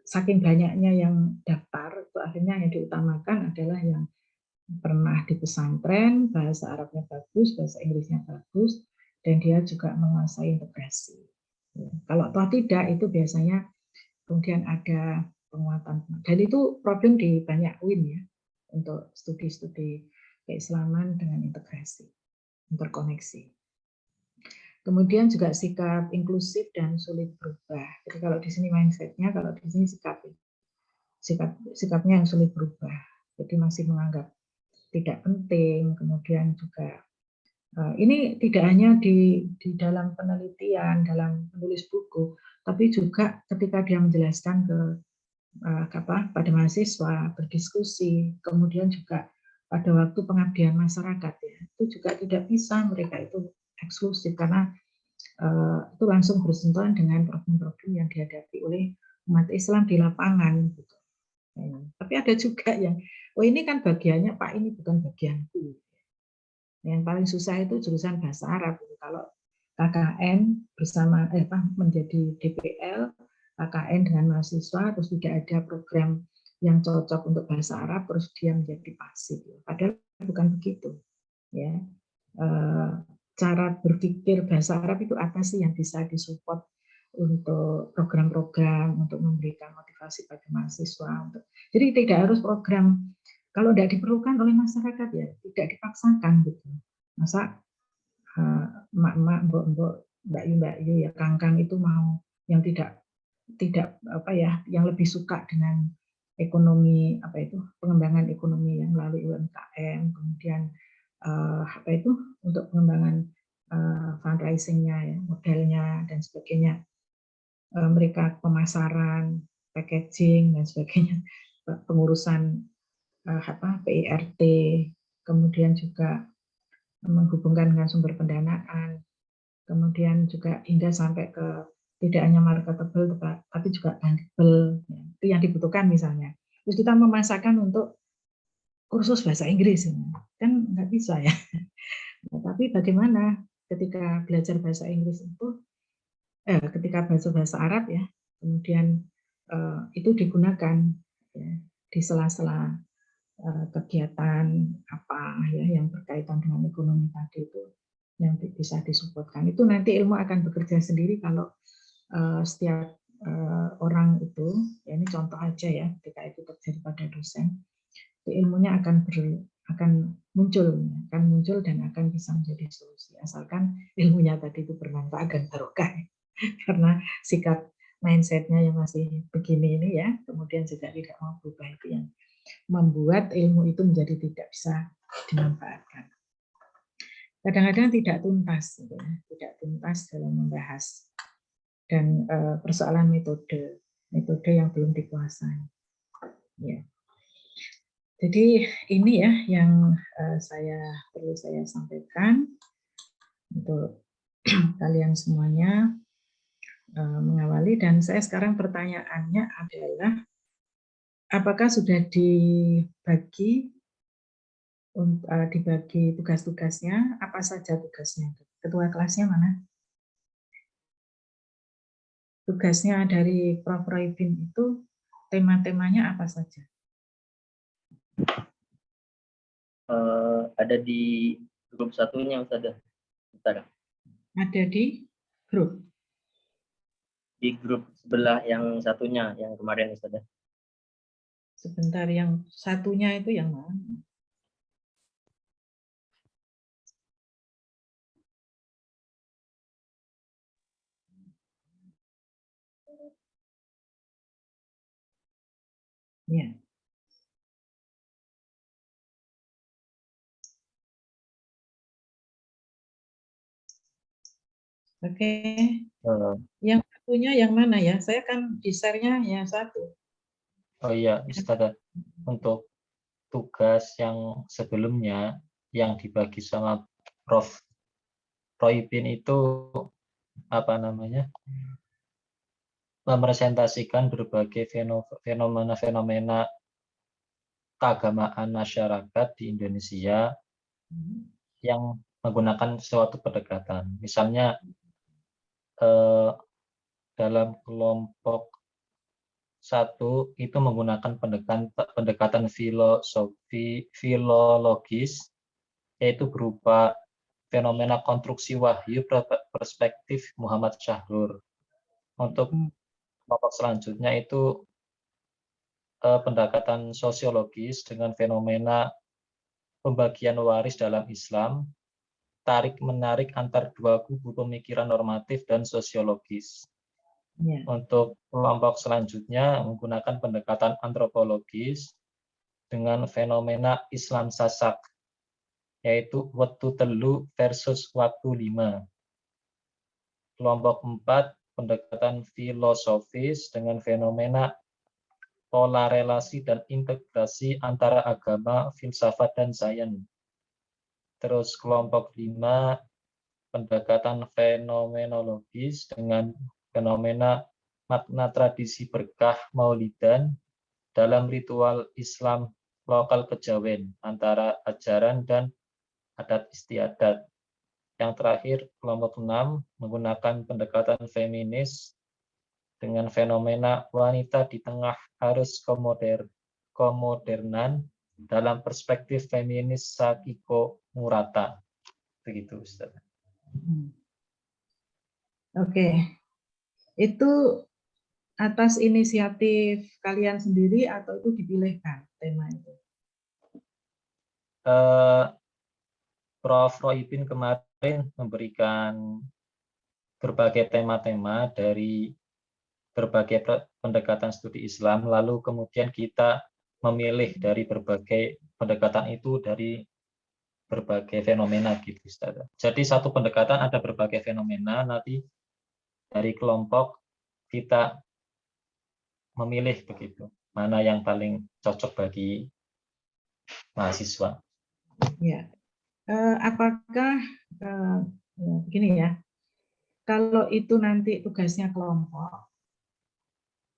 saking banyaknya yang daftar, itu akhirnya yang diutamakan adalah yang pernah di pesantren, bahasa Arabnya bagus, bahasa Inggrisnya bagus, dan dia juga menguasai integrasi. Kalau toh tidak, itu biasanya kemudian ada penguatan. Dan itu problem di banyak UIN ya, untuk studi-studi keislaman dengan integrasi, interkoneksi. Kemudian juga sikap inklusif dan sulit berubah. Jadi kalau di sini mindset-nya, kalau di sini sikapnya yang sulit berubah. Jadi masih menganggap tidak penting, kemudian juga ini tidak hanya di dalam penelitian, dalam menulis buku, tapi juga ketika dia menjelaskan pada mahasiswa, berdiskusi, kemudian juga pada waktu pengabdian masyarakat ya, itu juga tidak bisa mereka itu eksklusif karena itu langsung bersentuhan dengan problem-problem yang dihadapi oleh umat Islam di lapangan. Gitu. Tapi ada juga yang, oh ini kan bagiannya Pak, ini bukan bagianku. Yang paling susah itu jurusan bahasa Arab. Kalau KKN bersama menjadi DPL, KKN dengan mahasiswa, terus tidak ada program yang cocok untuk bahasa Arab, terus dia menjadi pasif. Padahal bukan begitu. Ya, cara berpikir bahasa Arab itu apa sih yang bisa disupport untuk program-program untuk memberikan motivasi pada mahasiswa. Jadi tidak harus program kalau tidak diperlukan oleh masyarakat ya tidak dipaksakan gitu. Masa emak-emak, mbok-mbok, mbak yu ya kangkang itu mau yang tidak apa ya, yang lebih suka dengan ekonomi pengembangan ekonomi yang melalui UMKM, kemudian apa itu untuk pengembangan fundraising-nya ya, modelnya dan sebagainya, mereka pemasaran, packaging dan sebagainya, pengurusan PIRT, kemudian juga menghubungkan dengan sumber pendanaan, kemudian juga hingga sampai ke tidak hanya marketable tapi juga bankable, ya. Itu yang dibutuhkan misalnya. Terus kita memasakkan untuk kursus bahasa Inggris, kan nggak bisa ya. Nah, tapi bagaimana ketika belajar bahasa Inggris itu, ketika belajar bahasa Arab ya, kemudian itu digunakan ya, di sela-sela kegiatan apa ya yang berkaitan dengan ekonomi tadi itu yang bisa disupport. Itu nanti ilmu akan bekerja sendiri kalau setiap orang itu, ya ini contoh aja ya, ketika itu terjadi pada dosen, ilmunya akan muncul dan akan bisa menjadi solusi asalkan ilmunya tadi itu bermanfaat dan barokah. Karena sikap mindsetnya yang masih begini ini ya, kemudian juga tidak mau berubah, itu yang membuat ilmu itu menjadi tidak bisa dimanfaatkan. Kadang-kadang tidak tuntas, gitu ya, tidak tuntas dalam membahas dan persoalan metode yang belum dikuasai. Ya. Jadi ini ya yang perlu saya sampaikan untuk kalian semuanya mengawali, dan saya sekarang pertanyaannya adalah apakah sudah dibagi tugas-tugasnya, apa saja tugasnya? Ketua kelasnya mana? Tugasnya dari Prof. Roybin itu tema-temanya apa saja? Ada di grup satunya Ustazah. Ada di grup? Di grup sebelah yang satunya, yang kemarin Ustazah. Sebentar, yang satunya itu yang mana? Ya. Oke. Eh, Yang satunya yang mana ya? Saya kan di share-nya yang satu. oh iya, Ustazah, untuk tugas yang sebelumnya yang dibagi sama Prof. Roypin itu apa namanya? Merepresentasikan berbagai fenomena-fenomena keagamaan masyarakat di Indonesia yang menggunakan suatu pendekatan. Misalnya dalam kelompok 1 itu menggunakan pendekatan filologis, yaitu berupa fenomena konstruksi wahyu perspektif Muhammad Syahrur. Untuk kelompok selanjutnya itu pendekatan sosiologis dengan fenomena pembagian waris dalam Islam, tarik-menarik antar dua kubu pemikiran normatif dan sosiologis. Ya. Untuk kelompok selanjutnya menggunakan pendekatan antropologis dengan fenomena Islam Sasak, yaitu waktu telu versus waktu 5. Kelompok 4 pendekatan filosofis dengan fenomena pola relasi dan integrasi antara agama, filsafat, dan sains. Terus kelompok 5 pendekatan fenomenologis dengan fenomena makna tradisi berkah Maulidan dalam ritual Islam lokal kejawen antara ajaran dan adat istiadat. Yang terakhir, kelompok 6 menggunakan pendekatan feminis dengan fenomena wanita di tengah arus kemodernan dalam perspektif feminis Sakiko Murata. Begitu, Ustaz. Oke. Itu atas inisiatif kalian sendiri atau itu dipilihkan tema itu? Prof. Roypin kemarin memberikan berbagai tema-tema dari berbagai pendekatan studi Islam, lalu kemudian kita memilih dari berbagai pendekatan itu dari berbagai fenomena gitu, Ustaz. Jadi satu pendekatan ada berbagai fenomena, nanti dari kelompok kita memilih begitu, mana yang paling cocok bagi mahasiswa. Ya. Apakah begini ya, kalau itu nanti tugasnya kelompok,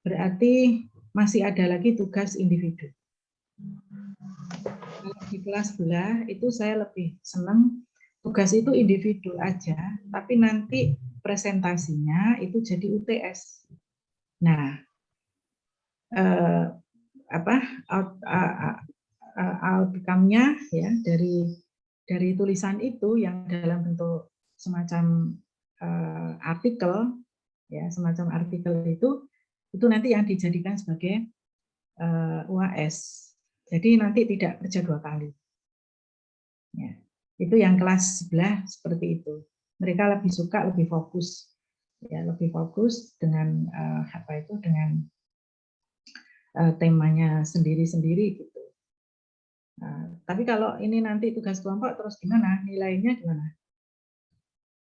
berarti masih ada lagi tugas individu. Kalau di kelas sebelah itu saya lebih senang tugas itu individu aja, tapi nanti presentasinya itu jadi UTS. Nah, outcome-nya ya dari tulisan itu yang dalam bentuk semacam artikel ya, semacam artikel itu nanti yang dijadikan sebagai UAS. Jadi nanti tidak kerja 2 kali. Ya, itu yang kelas sebelah seperti itu. Mereka lebih suka, lebih fokus, ya, lebih fokus dengan dengan temanya sendiri-sendiri gitu. Tapi kalau ini nanti tugas kelompok terus gimana? Nilainya gimana?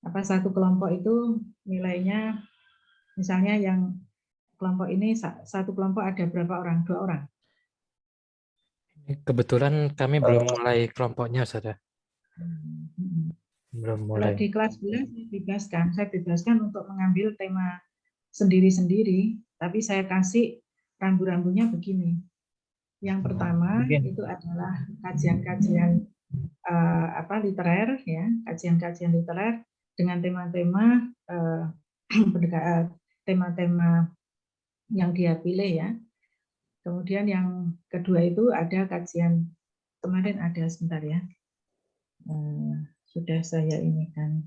Apa satu kelompok itu nilainya, misalnya yang kelompok ini satu kelompok ada berapa orang? 2 orang. Kebetulan kami belum mulai kelompoknya, Ustaz. Belum Kalau mulai. di kelas 11 saya bebaskan untuk mengambil tema sendiri-sendiri, tapi saya kasih rambu-rambunya begini. Yang pertama itu adalah kajian-kajian literer, ya, kajian-kajian literer dengan tema-tema tema-tema yang dia pilih ya. Kemudian yang kedua itu ada kajian, kemarin ada sebentar ya, sudah saya ini kan.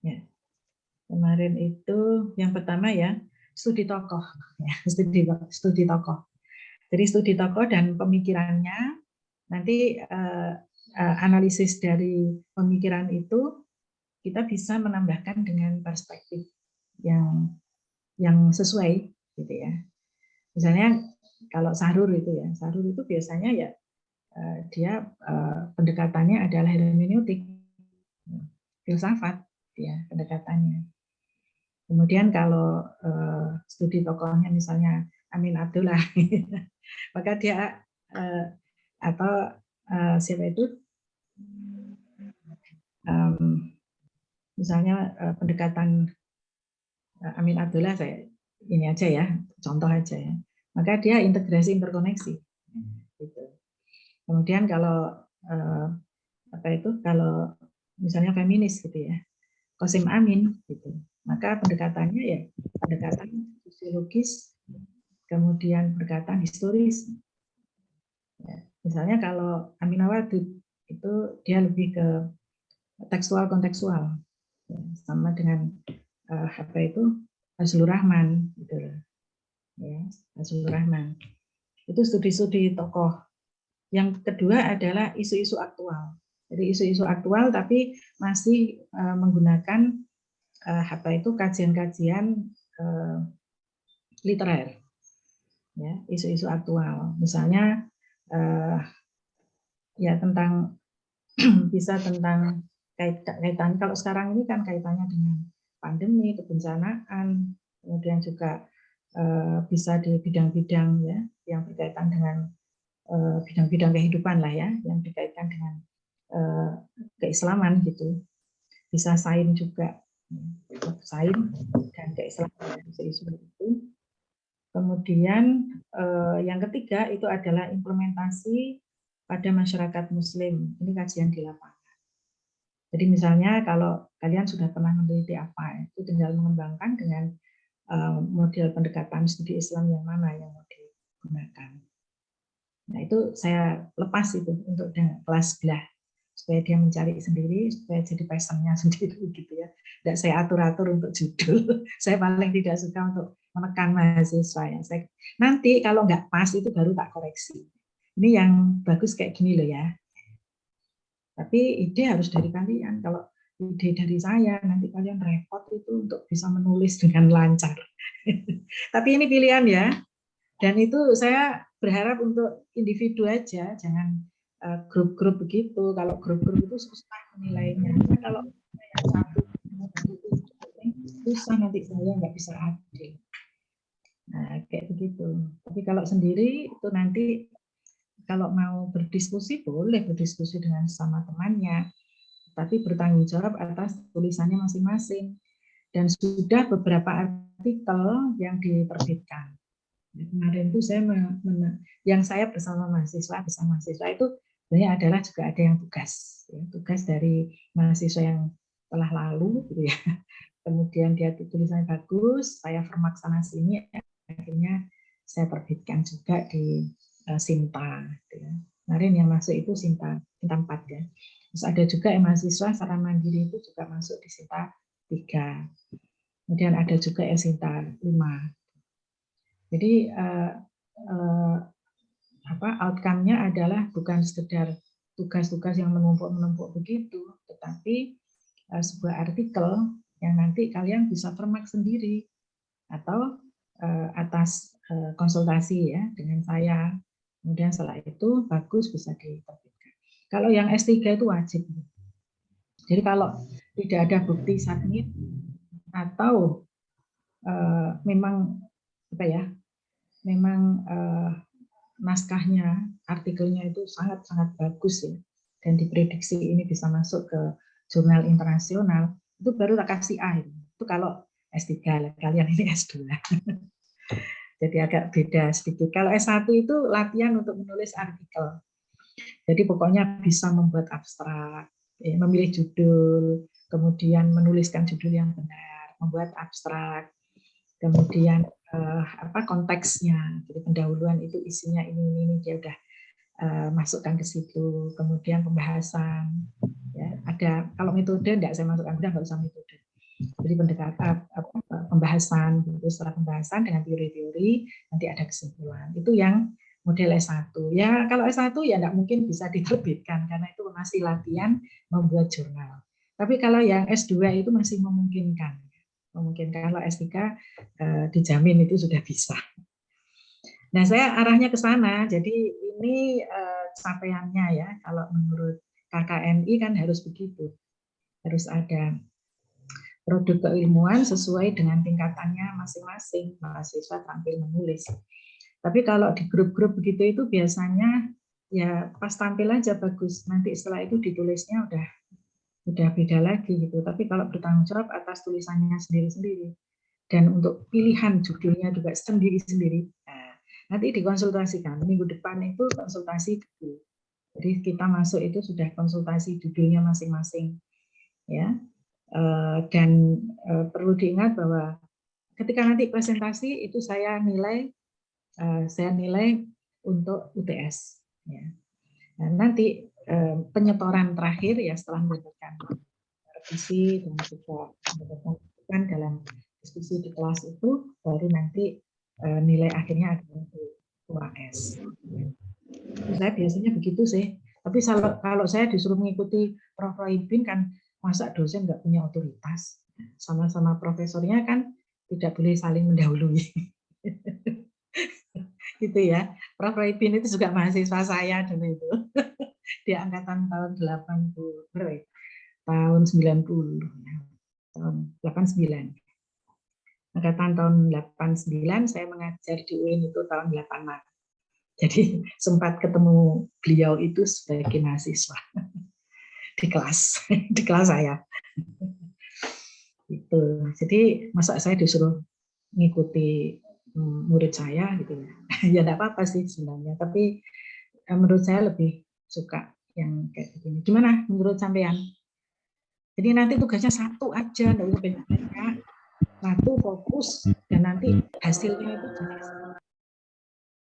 Ya. Kemarin itu yang pertama ya, studi tokoh, ya, studi tokoh. Jadi studi tokoh dan pemikirannya, nanti analisis dari pemikiran itu kita bisa menambahkan dengan perspektif yang sesuai, gitu ya. Misalnya kalau Sahrur itu biasanya ya dia pendekatannya adalah hermeneutik, filsafat ya pendekatannya. Kemudian kalau studi tokohnya misalnya Amin Abdullah, maka dia atau siapa itu misalnya pendekatan Amin Abdullah, saya ini aja ya, contoh aja ya. Maka dia integrasi interkoneksi. Gitu. Kemudian kalau kalau misalnya feminis gitu ya, Qasim Amin gitu. Maka pendekatannya ya pendekatan sosiologis, kemudian pendekatan historis. Ya, misalnya kalau Amin Awadud itu dia lebih ke tekstual kontekstual, ya, sama dengan Fazlur Rahman gitu loh. Ya, Fazlur Rahman. Itu studi-studi tokoh. Yang kedua adalah isu-isu aktual. Jadi isu-isu aktual tapi masih menggunakan kajian-kajian literer. Ya, isu-isu aktual. Misalnya ya tentang bisa tentang kaitan kalau sekarang ini kan kaitannya dengan pandemi, kebencanaan, kemudian juga bisa di bidang-bidang ya yang berkaitan dengan bidang-bidang kehidupan lah ya, yang berkaitan dengan keislaman gitu. Bisa sains juga, sains dan keislaman isu-isu itu. Kemudian yang ketiga itu adalah implementasi pada masyarakat Muslim. Ini kajian di lapangan. Jadi misalnya kalau kalian sudah pernah meneliti apa, itu tinggal mengembangkan dengan model pendekatan studi Islam yang mana yang mau digunakan. Nah itu saya lepas itu untuk kelas belah supaya dia mencari sendiri, supaya jadi passionnya sendiri gitu ya. Tidak saya atur-atur untuk judul. Saya paling tidak suka untuk menekan mahasiswa ya. Nanti kalau nggak pas itu baru tak koreksi. Ini yang bagus kayak gini loh ya. Tapi ide harus dari kalian. Kalau ide dari saya, nanti kalian repot itu untuk bisa menulis dengan lancar. Tapi ini pilihan ya. Dan itu saya berharap untuk individu aja, jangan grup-grup begitu. Kalau grup-grup itu susah menilainya. Kalau yang satu susah nanti saya nggak bisa adil. Nah, kayak begitu. Tapi kalau sendiri itu nanti kalau mau berdiskusi boleh berdiskusi dengan sama temannya, tapi bertanggung jawab atas tulisannya masing-masing. Dan sudah beberapa artikel yang diterbitkan. Kemarin itu saya yang saya bersama mahasiswa itu sebenarnya adalah juga ada yang tugas dari mahasiswa yang telah lalu gitu ya. Kemudian dia tulisannya bagus, saya format sana sini, akhirnya saya terbitkan juga di Sinta. Gitu ya. Kemarin yang masuk itu Sinta 4 ya. Terus ada juga yang mahasiswa secara mandiri itu juga masuk di Sinta 3. Kemudian ada juga Sinta 5. Jadi outcome-nya adalah bukan sekedar tugas-tugas yang menumpuk begitu, tetapi sebuah artikel yang nanti kalian bisa format sendiri atau atas konsultasi ya dengan saya. Kemudian setelah itu bagus bisa diterbitkan. Kalau yang S3 itu wajib. Jadi kalau tidak ada bukti submit atau memang naskahnya, artikelnya itu sangat-sangat bagus ya, dan diprediksi ini bisa masuk ke jurnal internasional, itu baru tak kasih A. Itu kalau S3, kalian ini S2. Jadi agak beda sedikit. Kalau S1 itu latihan untuk menulis artikel. Jadi pokoknya bisa membuat abstrak, memilih judul, kemudian menuliskan judul yang benar, membuat abstrak, kemudian konteksnya, jadi pendahuluan itu isinya ini dia udah masukkan ke situ, kemudian pembahasan, ya ada kalau metode enggak saya masukkan, udah nggak usah metode. Jadi pendekatan pembahasan, itu setelah pembahasan dengan teori-teori nanti ada kesimpulan. Itu yang model S1. Ya kalau S1 ya enggak mungkin bisa diterbitkan karena itu masih latihan membuat jurnal. Tapi kalau yang S2 itu masih memungkinkan. Kalau S3 dijamin itu sudah bisa. Nah, saya arahnya ke sana. Jadi ini capaiannya ya. Kalau menurut KKMI kan harus begitu. Harus ada produk keilmuan sesuai dengan tingkatannya masing-masing. Mahasiswa tampil menulis. Tapi kalau di grup-grup begitu itu biasanya ya pas tampil aja bagus. Nanti setelah itu ditulisnya udah beda lagi gitu. Tapi kalau bertanggung jawab atas tulisannya sendiri-sendiri dan untuk pilihan judulnya juga sendiri-sendiri. Nah, nanti dikonsultasikan. Minggu depan itu konsultasi dulu. Jadi kita masuk itu sudah konsultasi judulnya masing-masing, ya. Dan perlu diingat bahwa ketika nanti presentasi itu saya nilai untuk UTS. Ya. Nah, nanti penyetoran terakhir ya setelah mendapatkan revisi dan juga mendapatkan dalam diskusi di kelas itu baru nanti nilai akhirnya adalah UAS. Saya biasanya begitu sih. Tapi kalau saya disuruh mengikuti Prof. Rohibin kan masa dosen nggak punya otoritas. Sama-sama profesornya kan tidak boleh saling mendahului. Gitu ya. Prof. Rohibin itu juga mahasiswa saya dulu itu. Di angkatan tahun 80, tahun 90, tahun 89. Angkatan tahun 89 saya mengajar di UIN itu tahun 84. Jadi sempat ketemu beliau itu sebagai mahasiswa di kelas saya. Itu. Jadi masa saya disuruh mengikuti murid saya gitu ya. Ya enggak apa-apa sih sebenarnya, tapi menurut saya lebih suka yang kayak begini. Gimana menurut sampean? Jadi nanti tugasnya satu aja, enggak usah banyak-banyak. Satu fokus dan nanti hasilnya itu jelas.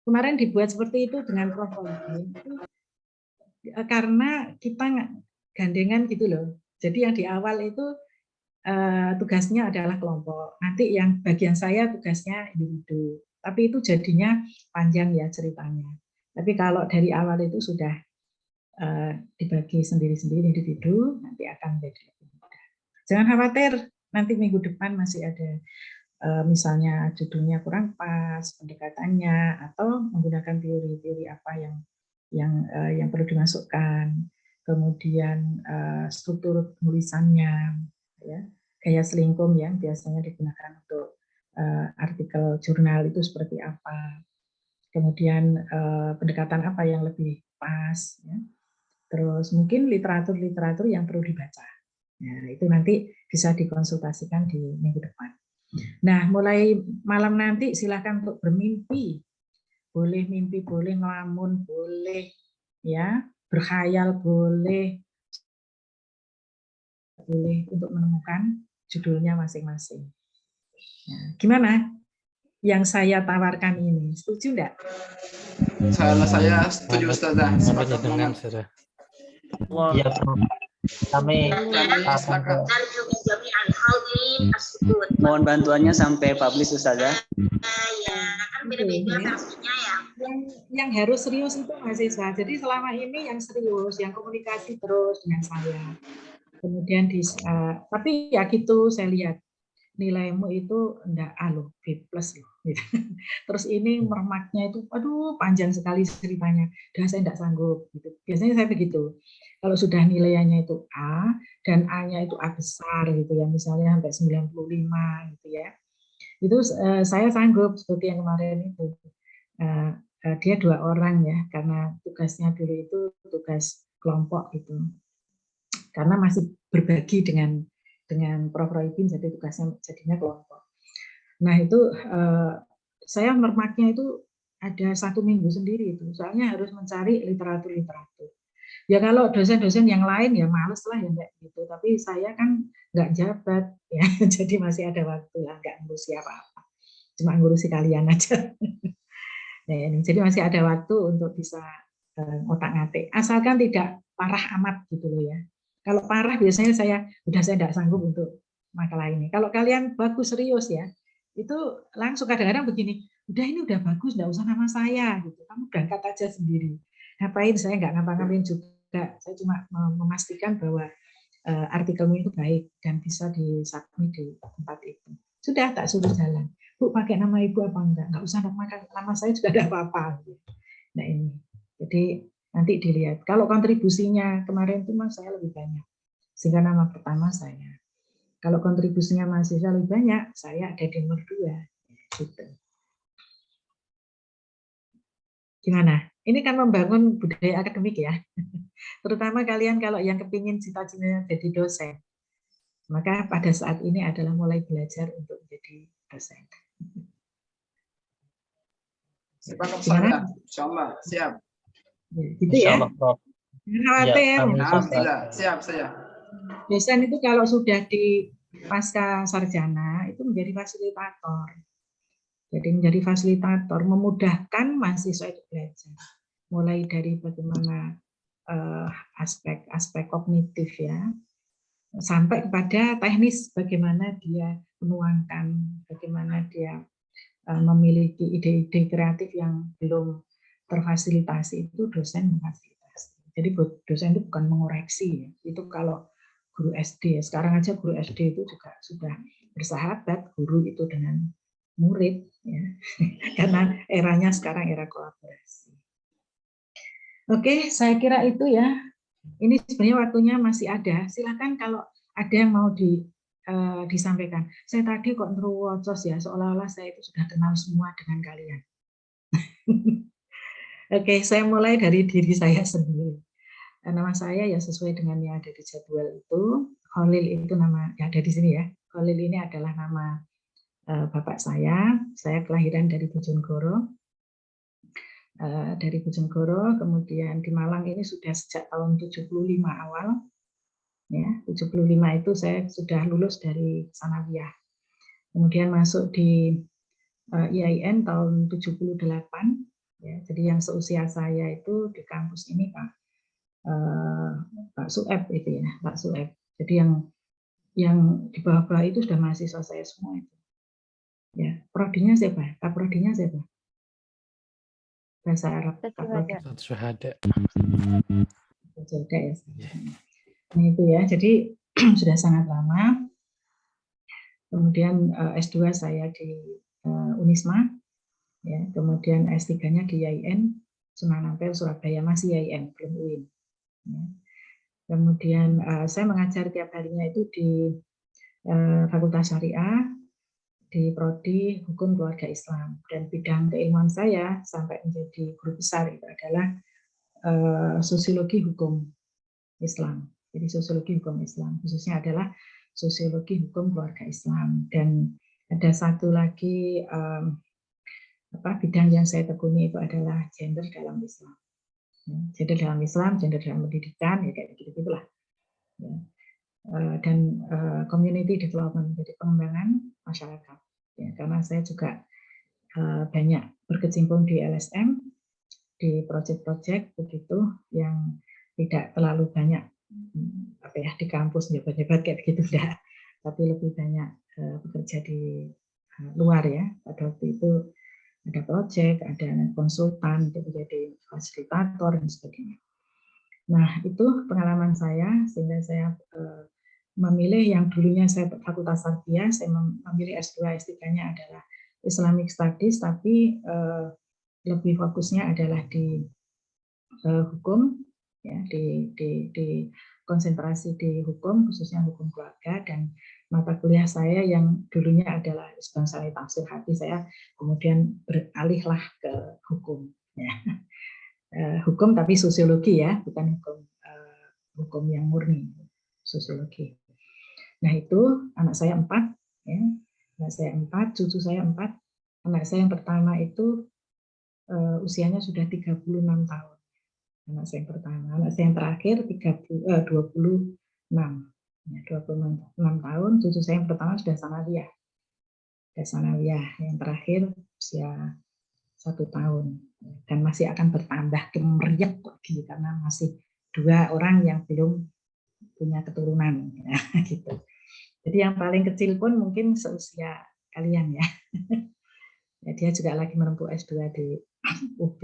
Kemarin dibuat seperti itu dengan Prof. Rohibin karena kita gandengan gitu loh. Jadi yang di awal itu tugasnya adalah kelompok. Nanti yang bagian saya tugasnya individu. Tapi itu jadinya panjang ya ceritanya. Tapi kalau dari awal itu sudah dibagi sendiri-sendiri individu, nanti akan menjadi lebih mudah. Jangan khawatir, nanti minggu depan masih ada misalnya judulnya kurang pas, pendekatannya, atau menggunakan teori-teori apa yang perlu dimasukkan, kemudian struktur penulisannya, ya, gaya selingkum yang biasanya digunakan untuk artikel jurnal itu seperti apa, kemudian pendekatan apa yang lebih pas, ya. Terus mungkin literatur-literatur yang perlu dibaca. Nah, itu nanti bisa dikonsultasikan di minggu depan. Nah, mulai malam nanti silakan untuk bermimpi. Boleh mimpi, boleh ngelamun, boleh ya, berkhayal boleh untuk menemukan judulnya masing-masing. Nah, gimana yang saya tawarkan ini? Setuju enggak? Saya setuju Ustazah. Sampai Sepakat dengan banget. sudah. Iya, kami sepakat. Mohon bantuannya sampai publish Ustazah. Yang harus serius itu mahasiswa. Jadi selama ini yang serius, yang komunikasi terus dengan saya. Kemudian tapi ya gitu saya lihat nilaimu itu enggak loh, B+ loh. Gitu. Terus ini meremaknya itu, aduh panjang sekali ceritanya. Dan saya enggak sanggup. Gitu. Biasanya saya begitu. Kalau sudah nilainya itu A dan A-nya itu A besar gitu ya, misalnya sampai 95 gitu ya. Itu saya sanggup seperti yang kemarin itu. Dia 2 orang ya, karena tugasnya dulu itu tugas kelompok gitu. Karena masih berbagi dengan Prof. Rohibin, jadi tugasnya jadinya kelompok. Nah itu saya meremaknya itu ada 1 minggu sendiri itu, soalnya harus mencari literatur. Ya kalau dosen-dosen yang lain ya males lah ya enggak gitu, tapi saya kan nggak jabat ya, jadi masih ada waktu lah, nggak ngurusi apa-apa, cuma ngurusi kalian aja. Nah, ini, jadi masih ada waktu untuk bisa otak-ngatik, asalkan tidak parah amat gitu loh ya. Kalau parah biasanya saya tidak sanggup untuk makalah ini. Kalau kalian bagus serius ya, itu langsung kadang-kadang begini, ini udah bagus, nggak usah nama saya gitu. Kamu berangkat aja sendiri. Ngapain saya nggak ngapa-ngapain juga. Saya cuma memastikan bahwa artikelmu itu baik dan bisa disubmit di tempat itu. Sudah tak suruh jalan. Bu pakai nama ibu apa enggak? Enggak usah nama saya juga ada apa-apa. Nah ini, jadi nanti dilihat. Kalau kontribusinya kemarin itu mas saya lebih banyak, sehingga nama pertama saya. Kalau kontribusinya mahasiswa lebih banyak, saya ada di nomor 2. Gitu. Gimana? Ini kan membangun budaya akademik ya. Terutama kalian kalau yang kepingin cita-citanya jadi dosen. Maka pada saat ini adalah mulai belajar untuk menjadi dosen. Sepakat Gimana? Ustazah. Insyaallah, siap. Gitu Insya ya. Allah, Prof. Jangan Ya, khawatir. amin. Alhamdulillah, siap saya. Dosen itu kalau sudah di pasca sarjana itu menjadi fasilitator. Jadi menjadi fasilitator memudahkan mahasiswa itu belajar. Mulai dari bagaimana aspek-aspek kognitif ya, sampai kepada teknis bagaimana dia menuangkan, bagaimana dia memiliki ide-ide kreatif yang belum terfasilitasi, itu dosen memfasilitasi. Jadi dosen itu bukan mengoreksi ya. Itu kalau guru SD, sekarang aja guru SD itu juga sudah bersahabat guru itu dengan murid ya. Karena eranya sekarang era kolaborasi. Oke, saya kira itu ya. Ini sebenarnya waktunya masih ada. Silakan kalau ada yang mau disampaikan. Saya tadi kok neruwocos ya, seolah-olah saya itu sudah kenal semua dengan kalian. Oke, saya mulai dari diri saya sendiri. Nama saya ya sesuai dengan yang ada di jadwal itu. Khalil itu nama, ya ada di sini ya. Khalil ini adalah nama bapak saya. Saya kelahiran dari Bojonegoro. Dari Bojonegoro, kemudian di Malang ini sudah sejak tahun 75 awal. Ya, 75 itu saya sudah lulus dari sanawiyah. Kemudian masuk di IAIN tahun 78. Ya, jadi yang seusia saya itu di kampus ini Pak Sueb itu ya, Pak Sueb. Jadi yang di bawah-bawah itu sudah mahasiswa saya semua itu. Ya, prodinya siapa? Kaprodinya siapa? Bahasa Arab. Syuhada. Ya. Nah itu ya, jadi sudah sangat lama. Kemudian S2 saya di Unisma, ya. Kemudian S3-nya di IAIN, Sunan Ampel, Surabaya, masih IAIN, belum UIN. Ya. Kemudian saya mengajar tiap harinya itu di Fakultas Syariah, di Prodi Hukum Keluarga Islam, dan bidang keilmuan saya sampai menjadi guru besar itu adalah sosiologi hukum Islam. Jadi sosiologi hukum Islam khususnya adalah sosiologi hukum keluarga Islam, dan ada satu lagi bidang yang saya tekuni itu adalah gender dalam Islam. Gender dalam Islam, gender dalam pendidikan, ya kayak gitu-gitulah. Ya. Dan community development, jadi pengembangan masyarakat. Ya, karena saya juga banyak berkecimpung di LSM, di proyek-proyek begitu yang tidak terlalu banyak di kampus hebat-hebat kayak begitu enggak, tapi lebih banyak bekerja di luar ya. Pada waktu itu ada proyek, ada konsultan untuk menjadi fasilitator dan sebagainya. Nah itu pengalaman saya, sehingga saya memilih yang dulunya saya Fakultas Tarbiyah, saya memilih S2, S3-nya adalah Islamic Studies, tapi lebih fokusnya adalah di hukum, ya, di konsentrasi di hukum, khususnya hukum keluarga, dan mata kuliah saya yang dulunya adalah bangsa tafsir hadis, saya kemudian beralihlah ke hukum, ya. Hukum tapi sosiologi ya, bukan hukum yang murni, sosiologi. Nah itu anak saya 4, ya. Anak saya 4, cucu saya 4. Anak saya yang pertama itu usianya sudah 36 tahun. Anak saya yang pertama. Anak saya yang terakhir 26. Ya, 26 tahun. Cucu saya yang pertama sudah sanawiyah. Yang terakhir usia 1 tahun. Dan masih akan bertambah kemeriah lagi karena masih 2 orang yang belum punya keturunan. Ya, gitu. Jadi yang paling kecil pun mungkin seusia kalian ya. Ya, dia juga lagi menempuh S2 di UB.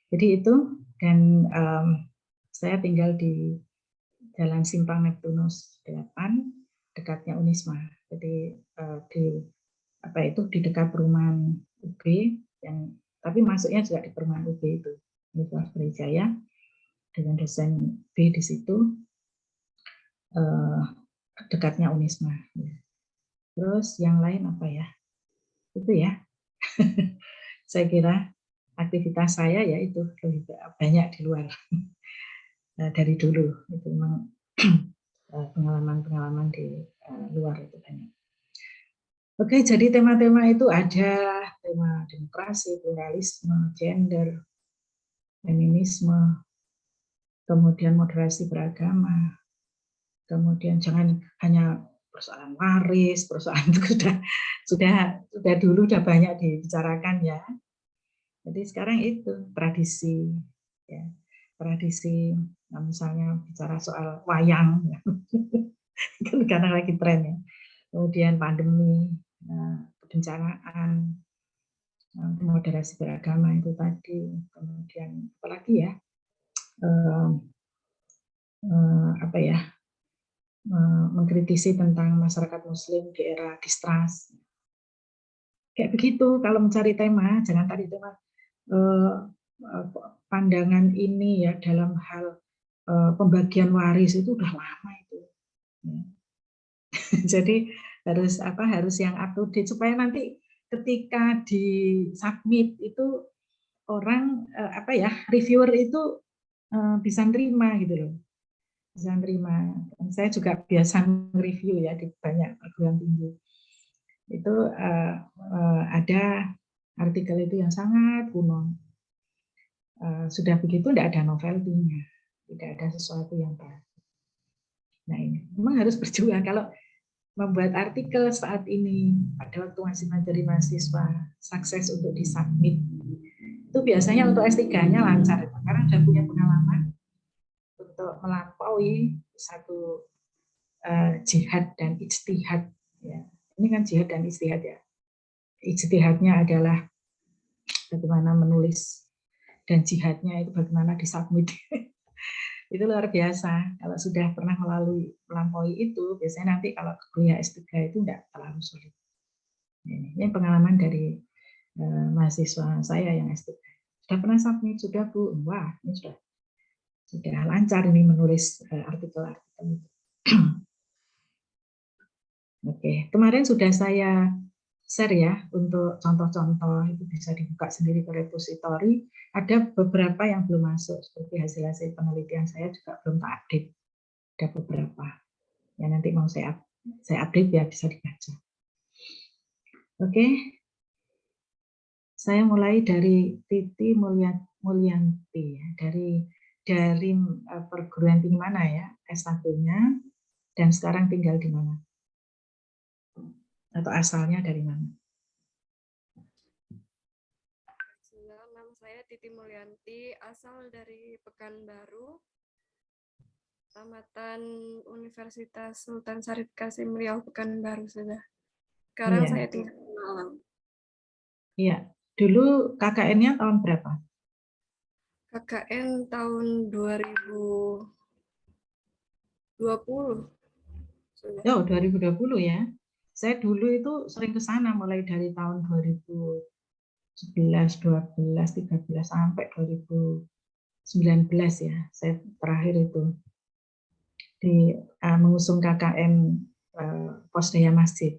Jadi itu, dan saya tinggal di Jalan Simpang Neptunus 8, dekatnya Unisma. Jadi di apa itu di dekat perumahan UB yang tapi masuknya juga di perumahan UB itu Universitas Brawijaya dengan dosen B di situ dekatnya Unisma. Terus yang lain apa ya? Itu ya. Saya kira aktivitas saya ya itu lebih banyak di luar dari dulu itu memang pengalaman-pengalaman di luar itu banyak. Oke, jadi tema-tema itu ada tema demokrasi, pluralisme, gender, feminisme, kemudian moderasi beragama, kemudian jangan hanya persoalan waris, persoalan itu sudah dulu udah banyak dibicarakan ya. Jadi sekarang itu tradisi, ya tradisi, nah misalnya bicara soal wayang, ya. Kan kadang lagi tren ya. Kemudian pandemi, kebencanaan, moderasi beragama itu tadi, kemudian apalagi ya, apa ya, mengkritisi tentang masyarakat Muslim di era distrust. Kayak begitu, kalau mencari tema, jangan tadi tema pandangan ini ya dalam hal pembagian waris itu udah lama itu. Ya. Jadi harus yang up to date supaya nanti ketika di submit itu orang reviewer itu bisa nerima gitu loh, bisa nerima. Saya juga biasa review ya di banyak perguruan tinggi. Itu ada artikel itu yang sangat kuno. Sudah begitu tidak ada novelty-nya, tidak ada sesuatu yang baru. Nah ini memang harus berjuang. Kalau membuat artikel saat ini pada waktu masih menjadi mahasiswa sukses untuk disubmit itu biasanya untuk S3-nya lancar karena sudah punya pengalaman untuk melampaui satu jihad dan ijtihad ya. Ini kan jihad dan ijtihad ya. Ijtihadnya adalah bagaimana menulis dan jihadnya itu bagaimana disubmit. Itu luar biasa. Kalau sudah pernah melampaui itu, biasanya nanti kalau kuliah S3 itu enggak terlalu sulit. Ini pengalaman dari mahasiswa saya yang S3. Sudah pernah submit, sudah Bu. Wah, ini sudah lancar ini menulis artikel-artikel. Oke, kemarin sudah saya share ya untuk contoh-contoh itu bisa dibuka sendiri ke repository. Ada beberapa yang belum masuk seperti hasil-hasil penelitian saya juga belum tak update. Ada beberapa yang nanti mau saya update ya bisa dibaca. Oke, saya mulai dari Titi Mulyanti ya, dari perguruan tinggi mana ya S1-nya dan sekarang tinggal di mana? Atau asalnya dari mana? Nama saya Titi Mulyanti, asal dari Pekanbaru, Tamatan Universitas Sultan Syarif Kasim Riau Pekanbaru sudah. Sekarang saya tinggal di Malang. Iya, dulu KKN-nya tahun berapa? KKN tahun 2020. Sudah. Oh, 2020 ya. Saya dulu itu sering ke sana mulai dari tahun 2011, 12, 13 sampai 2019 ya. Saya terakhir itu mengusung KKN Pos Daya Masjid.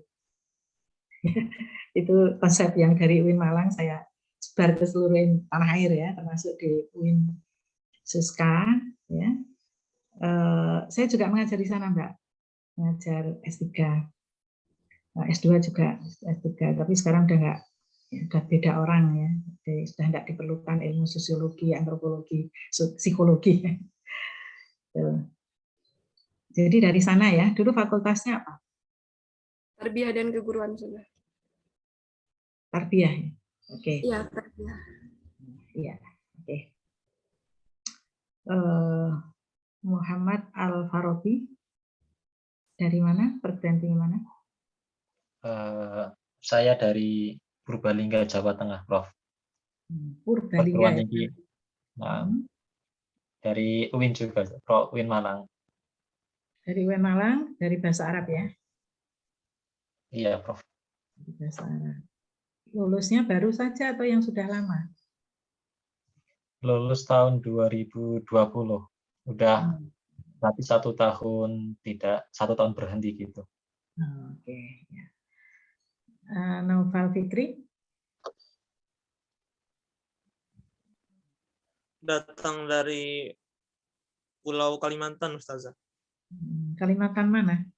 Itu konsep yang dari UIN Malang saya sebar ke seluruh tanah air ya, termasuk di UIN Suska ya. Saya juga mengajar di sana, Mbak. Mengajar S3. S2 juga S3, tapi sekarang udah beda orang ya. Jadi sudah tidak diperlukan ilmu sosiologi, antropologi, psikologi. Jadi dari sana ya. Dulu fakultasnya apa? Tarbiyah dan keguruan sudah. Tarbiyah ya. Oke. Iya, tarbiyah. Iya, oke. Muhammad Al-Farabi dari mana? Perguruan tinggi mana? Saya dari Purbalingga, Jawa Tengah, Prof. Purbalingga ya. Nah, dari UIN juga, Prof. UIN Malang. Dari UIN Malang, dari bahasa Arab ya? Iya, Prof. Bahasa Arab. Lulusnya baru saja atau yang sudah lama? Lulus tahun 2020. Udah Hmm. berarti 1 tahun tidak, 1 tahun berhenti gitu. Oke. Ya. Naufal Fikri? Datang dari Pulau Kalimantan, Ustazah. Kalimantan mana?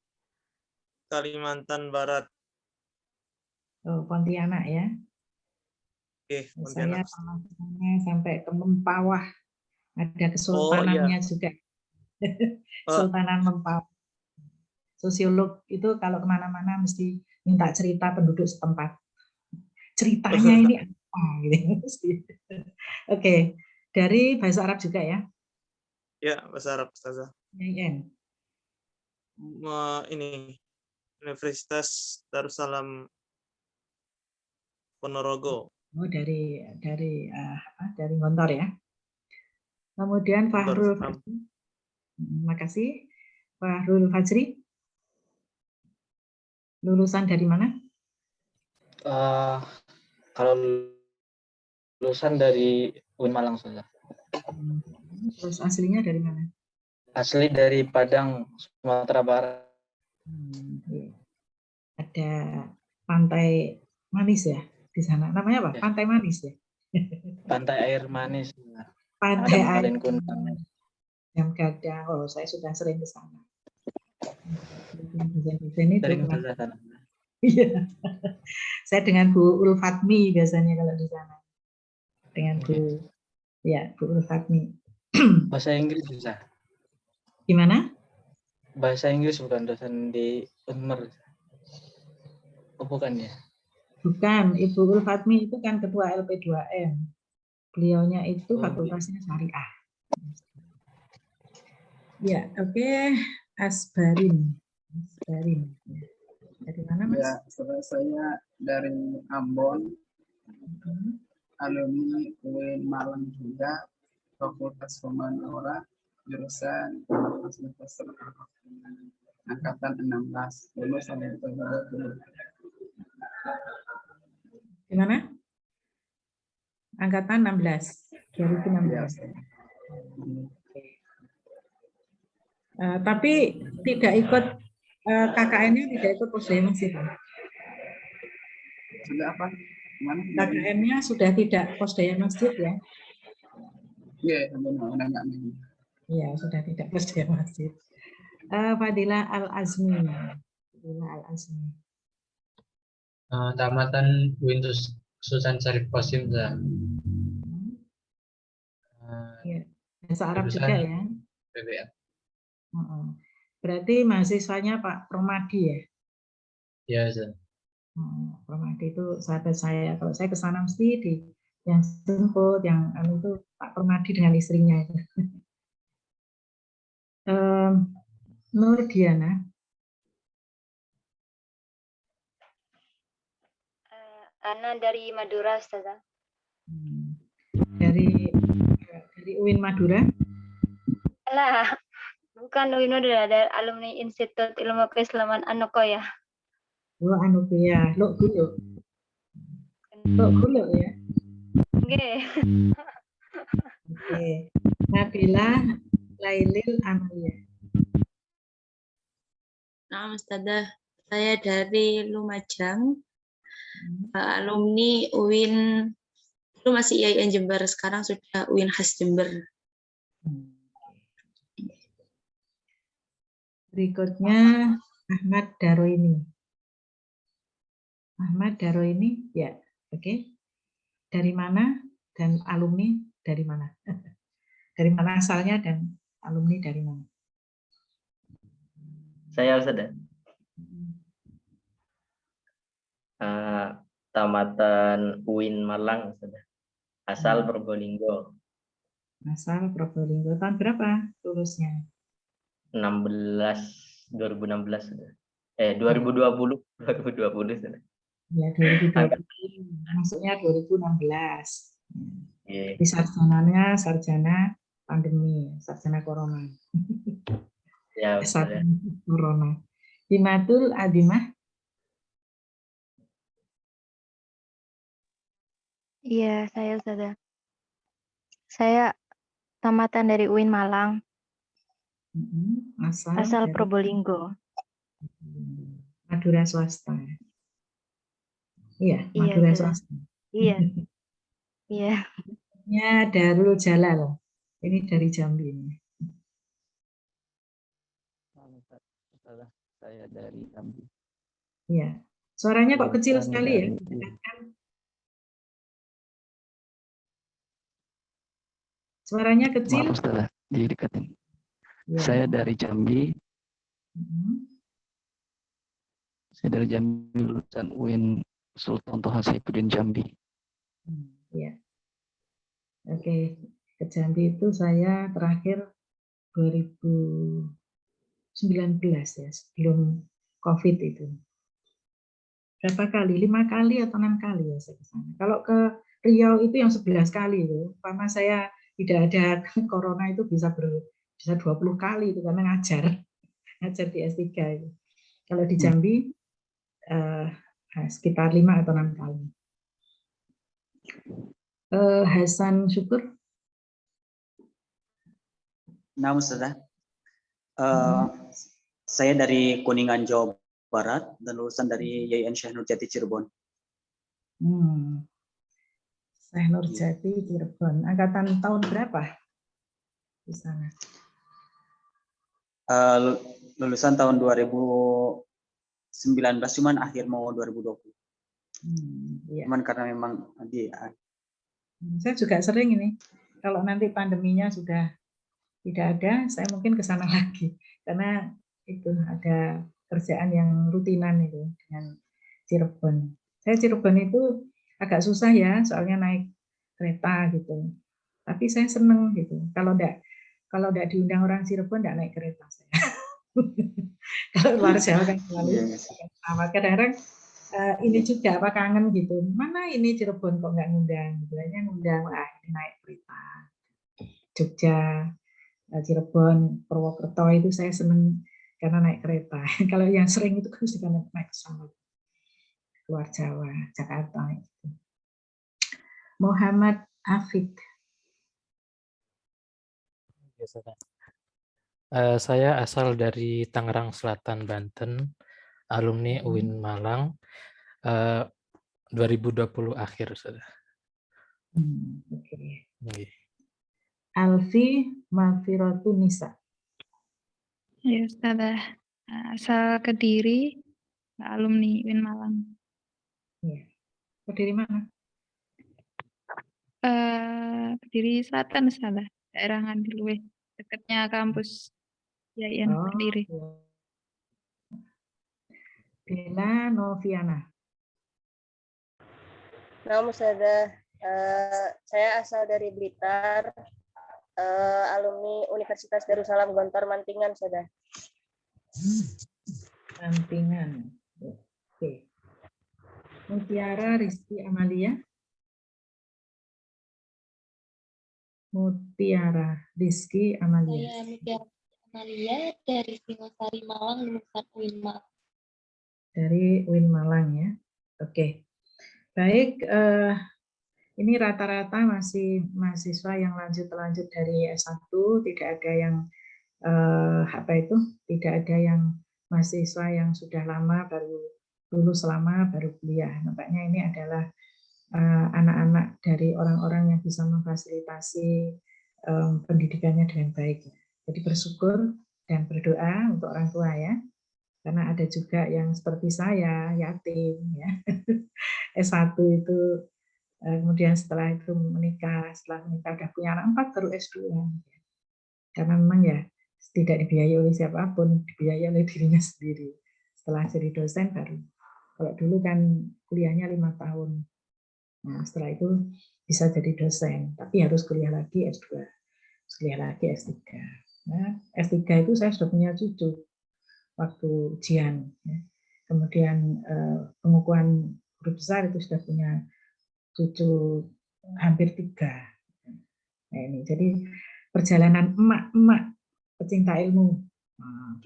Kalimantan Barat. Oh, Pontianak ya. Oke, Saya Pontianak. pernah ke sana sampai ke Mempawah. Ada Oh iya. kesultanannya juga. Sultanan Mempawah. Sosiolog itu kalau kemana-mana mesti minta cerita penduduk setempat. Ceritanya ini apa? Gitu. Oke, dari bahasa Arab juga ya? Ya, bahasa Arab, Ustazah. YN. Ini Universitas Darussalam Ponorogo. Oh, dari Ngontor ya. Kemudian Fahrul Fajri. Terima kasih. Fahrul Fajri. Lulusan dari mana? Kalau lulusan dari UIN Malang, Ustazah. Terus aslinya dari mana? Asli dari Padang, Sumatera Barat. Ada pantai manis ya di sana. Namanya apa? Ya. Pantai manis ya? Pantai air manis. Pantai Ada air Malin Kundang. Jam Gadang. Oh, saya sudah sering ke sana. Ini Sering Ustazah sana. Iya. Saya dengan Bu Ulfatmi biasanya kalau di sana. Dengan Bu Ulfatmi. Bahasa Inggris bisa. Gimana? Bahasa Inggris bukan dosen di Unmer. Oh, bukan ya? Bukan, Ibu Ulfatmi itu kan ketua LP2M. Beliaunya itu fakultasnya syariah. Ya, oke. Asbarin. Dari mana, Mas? Ya, saya dari Ambon, alumni UIN Malang juga, Fakultas Humaniora, jurusan Fasilitas angkatan 16, lulus tahun 2020. Gimana? Angkatan 16, 2016. Tapi tidak ikut KKN-nya, tidak ikut posdaya masjid. Sudah apa? KKN-nya sudah tidak posdaya masjid ya? Iya, benar. Iya, sudah tidak posdaya masjid. Fadilah Al-Azmi. Tamatan UIN Sultan Syarif Qasim. Ya, bahasa Arab juga ya? BBM. Berarti mahasiswanya Pak Promadi ya? Ya, Zan. Promadi itu sahabat saya. Kalau saya ke sana mesti di yang jemput, yang itu Pak Promadi dengan istrinya itu. Nur Diana. Ana dari Madura, Ustazah. Dari UIN Madura? Lah, bukan UIN Madura, dari alumni Institut Ilmu Keislaman Anokoya. Oh, Anokoya. Lok Guluk ya? Nggih. Oke. Nabila Lailil Amalia. Nah, Ustazah, saya dari Lumajang, alumni UIN, itu masih IAIN Jember, sekarang sudah UIN khas Jember. Berikutnya Ahmad Daroini. Ahmad Daroini, ya, oke. Dari mana dan alumni dari mana? Dari mana asalnya dan alumni dari mana? Saya sudah tamatan UIN Malang sudah. Asal Probolinggo. Asal Probolinggo. Tahun berapa lulusnya? 2016 sudah. 2020 sudah. Ya, 2020. Masuknya 2016. Di sarjananya sarjana pandemi, sarjana corona. Ya, sarjana corona. Himatul Adimah. Iya, saya Ustazah. Saya tamatan dari UIN Malang, asal Dari Probolinggo. Madura swasta. Iya, Iya, Madura Ustazah. swasta. Iya, iya. Ya, Darul Jalal. Ini dari Jambi ini. Saya dari Jambi. Iya. Suaranya kok kecil Lulusan sekali ya? dari- Suaranya kecil. Maaf Ustazah, didekatin. Ya. Saya dari Jambi. Saya dari Jambi, lulusan UIN Sultan Toha Saifuddin Jambi. Ya. Oke, ke Jambi itu saya terakhir 2019 ya, sebelum COVID itu. Berapa kali? 5 kali atau 6 kali ya saya ke sana. Kalau ke Riau itu yang 11 kali itu. Karena saya tidak ada corona itu bisa 20 kali itu karena ngajar di S3 itu. Kalau di Jambi sekitar 5 atau 6 kali. Hasan Syukur. Nah, Ustazah. Saya dari Kuningan, Jawa Barat dan lulusan dari YIN Syekh Nurjati Cirebon. Syekh Nurjati Cirebon. Angkatan tahun berapa di sana? Lulusan tahun 2019, cuman akhir mau 2020. Iya. Cuman karena memang saya juga sering ini. Kalau nanti pandeminya sudah tidak ada, saya mungkin ke sana lagi. Karena itu ada kerjaan yang rutinan itu dengan Cirebon. Saya Cirebon itu agak susah ya, soalnya naik kereta gitu. Tapi saya seneng gitu. Kalau enggak diundang orang Cirebon, enggak naik kereta saya. Kalau luar Jawa kan selalu kadang-kadang ini juga apa kangen gitu. Mana ini Cirebon kok nggak ngundang? Bilangnya ngundang, ini naik kereta. Jogja, Cirebon, Purwokerto itu saya seneng karena naik kereta. Kalau yang sering itu kan suka naik pesawat keluar Jawa, Jakarta. Gitu. Muhammad Afid. Saya asal dari Tangerang Selatan, Banten, alumni UIN Malang, 2020 akhir. Oke. Alfi Mafirotu Nisa. Ya, Ustazah. Asal Kediri, alumni UIN Malang. Ya. Kediri mana? Kediri Selatan, Ustazah. Daerah Ngadiluih, dekatnya kampus YIN Kediri. Bella Noviana. Nah, Ustazah, saya asal dari Blitar, alumni Universitas Darussalam Gontor Mantingan, Ustazah. Mantingan. Oke. Mutiara Rizky Amalia. Mutiara Rizky Amalia. Saya Mutiara Amalia dari Singosari Malang, lulusan UIN Malang. Dari UIN Malang ya. Oke. Baik, ini rata-rata masih mahasiswa yang lanjut dari S1, tidak ada yang tidak ada yang mahasiswa yang sudah lama baru lulus lama baru kuliah. Nampaknya ini adalah anak-anak dari orang-orang yang bisa memfasilitasi pendidikannya dengan baik. Jadi bersyukur dan berdoa untuk orang tua ya. Karena ada juga yang seperti saya, yatim ya. S1 itu kemudian setelah itu menikah, setelah menikah sudah punya anak 4 baru S2. Karena memang ya tidak dibiayai oleh siapapun, dibiayai oleh dirinya sendiri. Setelah jadi dosen baru. Kalau dulu kan kuliahnya 5 tahun. Nah, setelah itu bisa jadi dosen, tapi harus kuliah lagi S2, kuliah lagi S3. Nah, S3 itu saya sudah punya cucu waktu ujian. Ya. Kemudian pengukuhan guru besar itu sudah punya cucu hampir 3. Nah, ini jadi perjalanan emak-emak pecinta ilmu,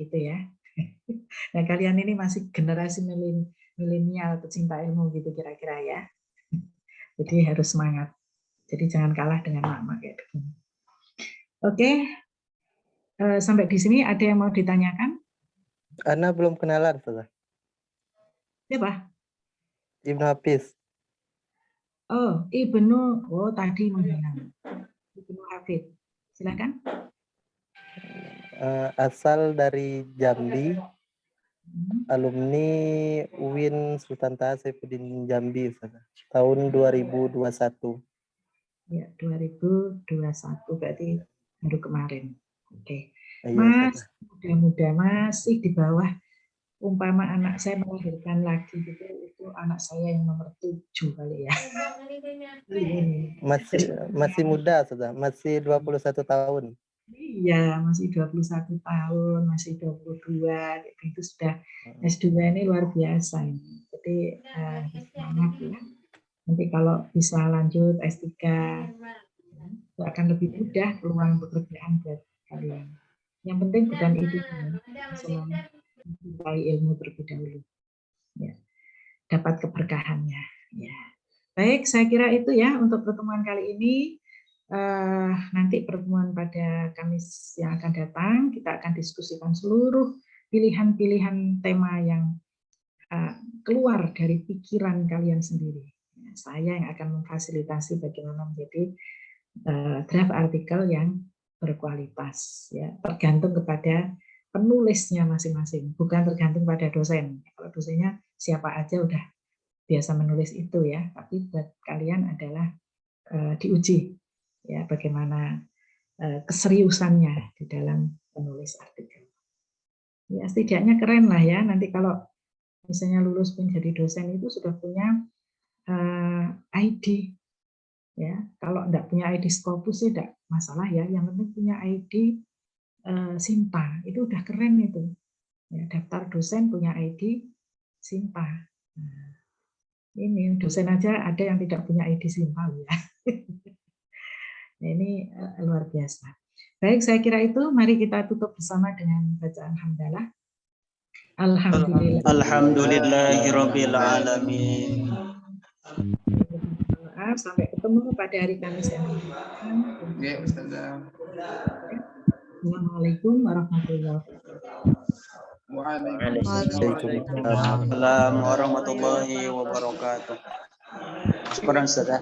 gitu ya. Nah, kalian ini masih generasi milenial pecinta ilmu gitu kira-kira ya. Jadi harus semangat. Jadi jangan kalah dengan mama kayak begini. Oke, sampai di sini ada yang mau ditanyakan? Ana belum kenalan, Ustazah. Siapa? Ibnu Hafiz. Oh, Ibnu. Oh, tadi menghilang. Ibnu Hafid. Silakan. Asal dari Jambi, alumni UIN Sultan Taha Saifuddin Jambi, Ustazah. Tahun 2021. Ya, 2021 berarti baru kemarin. Oke. Iya, Mas, Ustazah. muda-muda masih di bawah, umpama anak saya melahirkan lagi gitu, itu anak saya yang nomor 7 kali ya. Masih muda, Ustazah. Masih 21 tahun. Iya, masih 21 tahun, masih 22, itu sudah S2 ini luar biasa ini. Jadi semangat ya. Nanti kalau bisa lanjut S3, itu akan lebih mudah peluang pekerjaan buat kalian. Yang penting bukan itu, selalu mencintai ilmu terlebih dahulu. Ya, dapat keberkahannya. Ya. Baik, saya kira itu ya untuk pertemuan kali ini. Nanti pertemuan pada Kamis yang akan datang, kita akan diskusikan seluruh pilihan-pilihan tema yang keluar dari pikiran kalian sendiri. Saya yang akan memfasilitasi bagaimana menjadi draft artikel yang berkualitas, ya, tergantung kepada penulisnya masing-masing, bukan tergantung pada dosen. Kalau dosennya siapa aja udah biasa menulis itu ya, tapi buat kalian adalah diuji ya bagaimana keseriusannya di dalam menulis artikel. Ya setidaknya keren lah ya, nanti kalau misalnya lulus menjadi dosen itu sudah punya ID. Ya, kalau enggak punya ID Scopus sih enggak masalah ya, yang penting punya ID Sinta, itu udah keren itu. Ya, daftar dosen punya ID Sinta. Nah, ini dosen aja ada yang tidak punya ID Sinta ya. Nah, ini luar biasa. Baik, saya kira itu. Mari kita tutup bersama dengan bacaan hamdalah. Alhamdulillah. Alhamdulillahirabbil alamin. Maaf, sampai ketemu pada hari Kamis yang akan datang. Ya, Ustazah. Assalamualaikum warahmatullahi wabarakatuh. Waalaikumsalam warahmatullahi wabarakatuh. Syukran, Ustazah.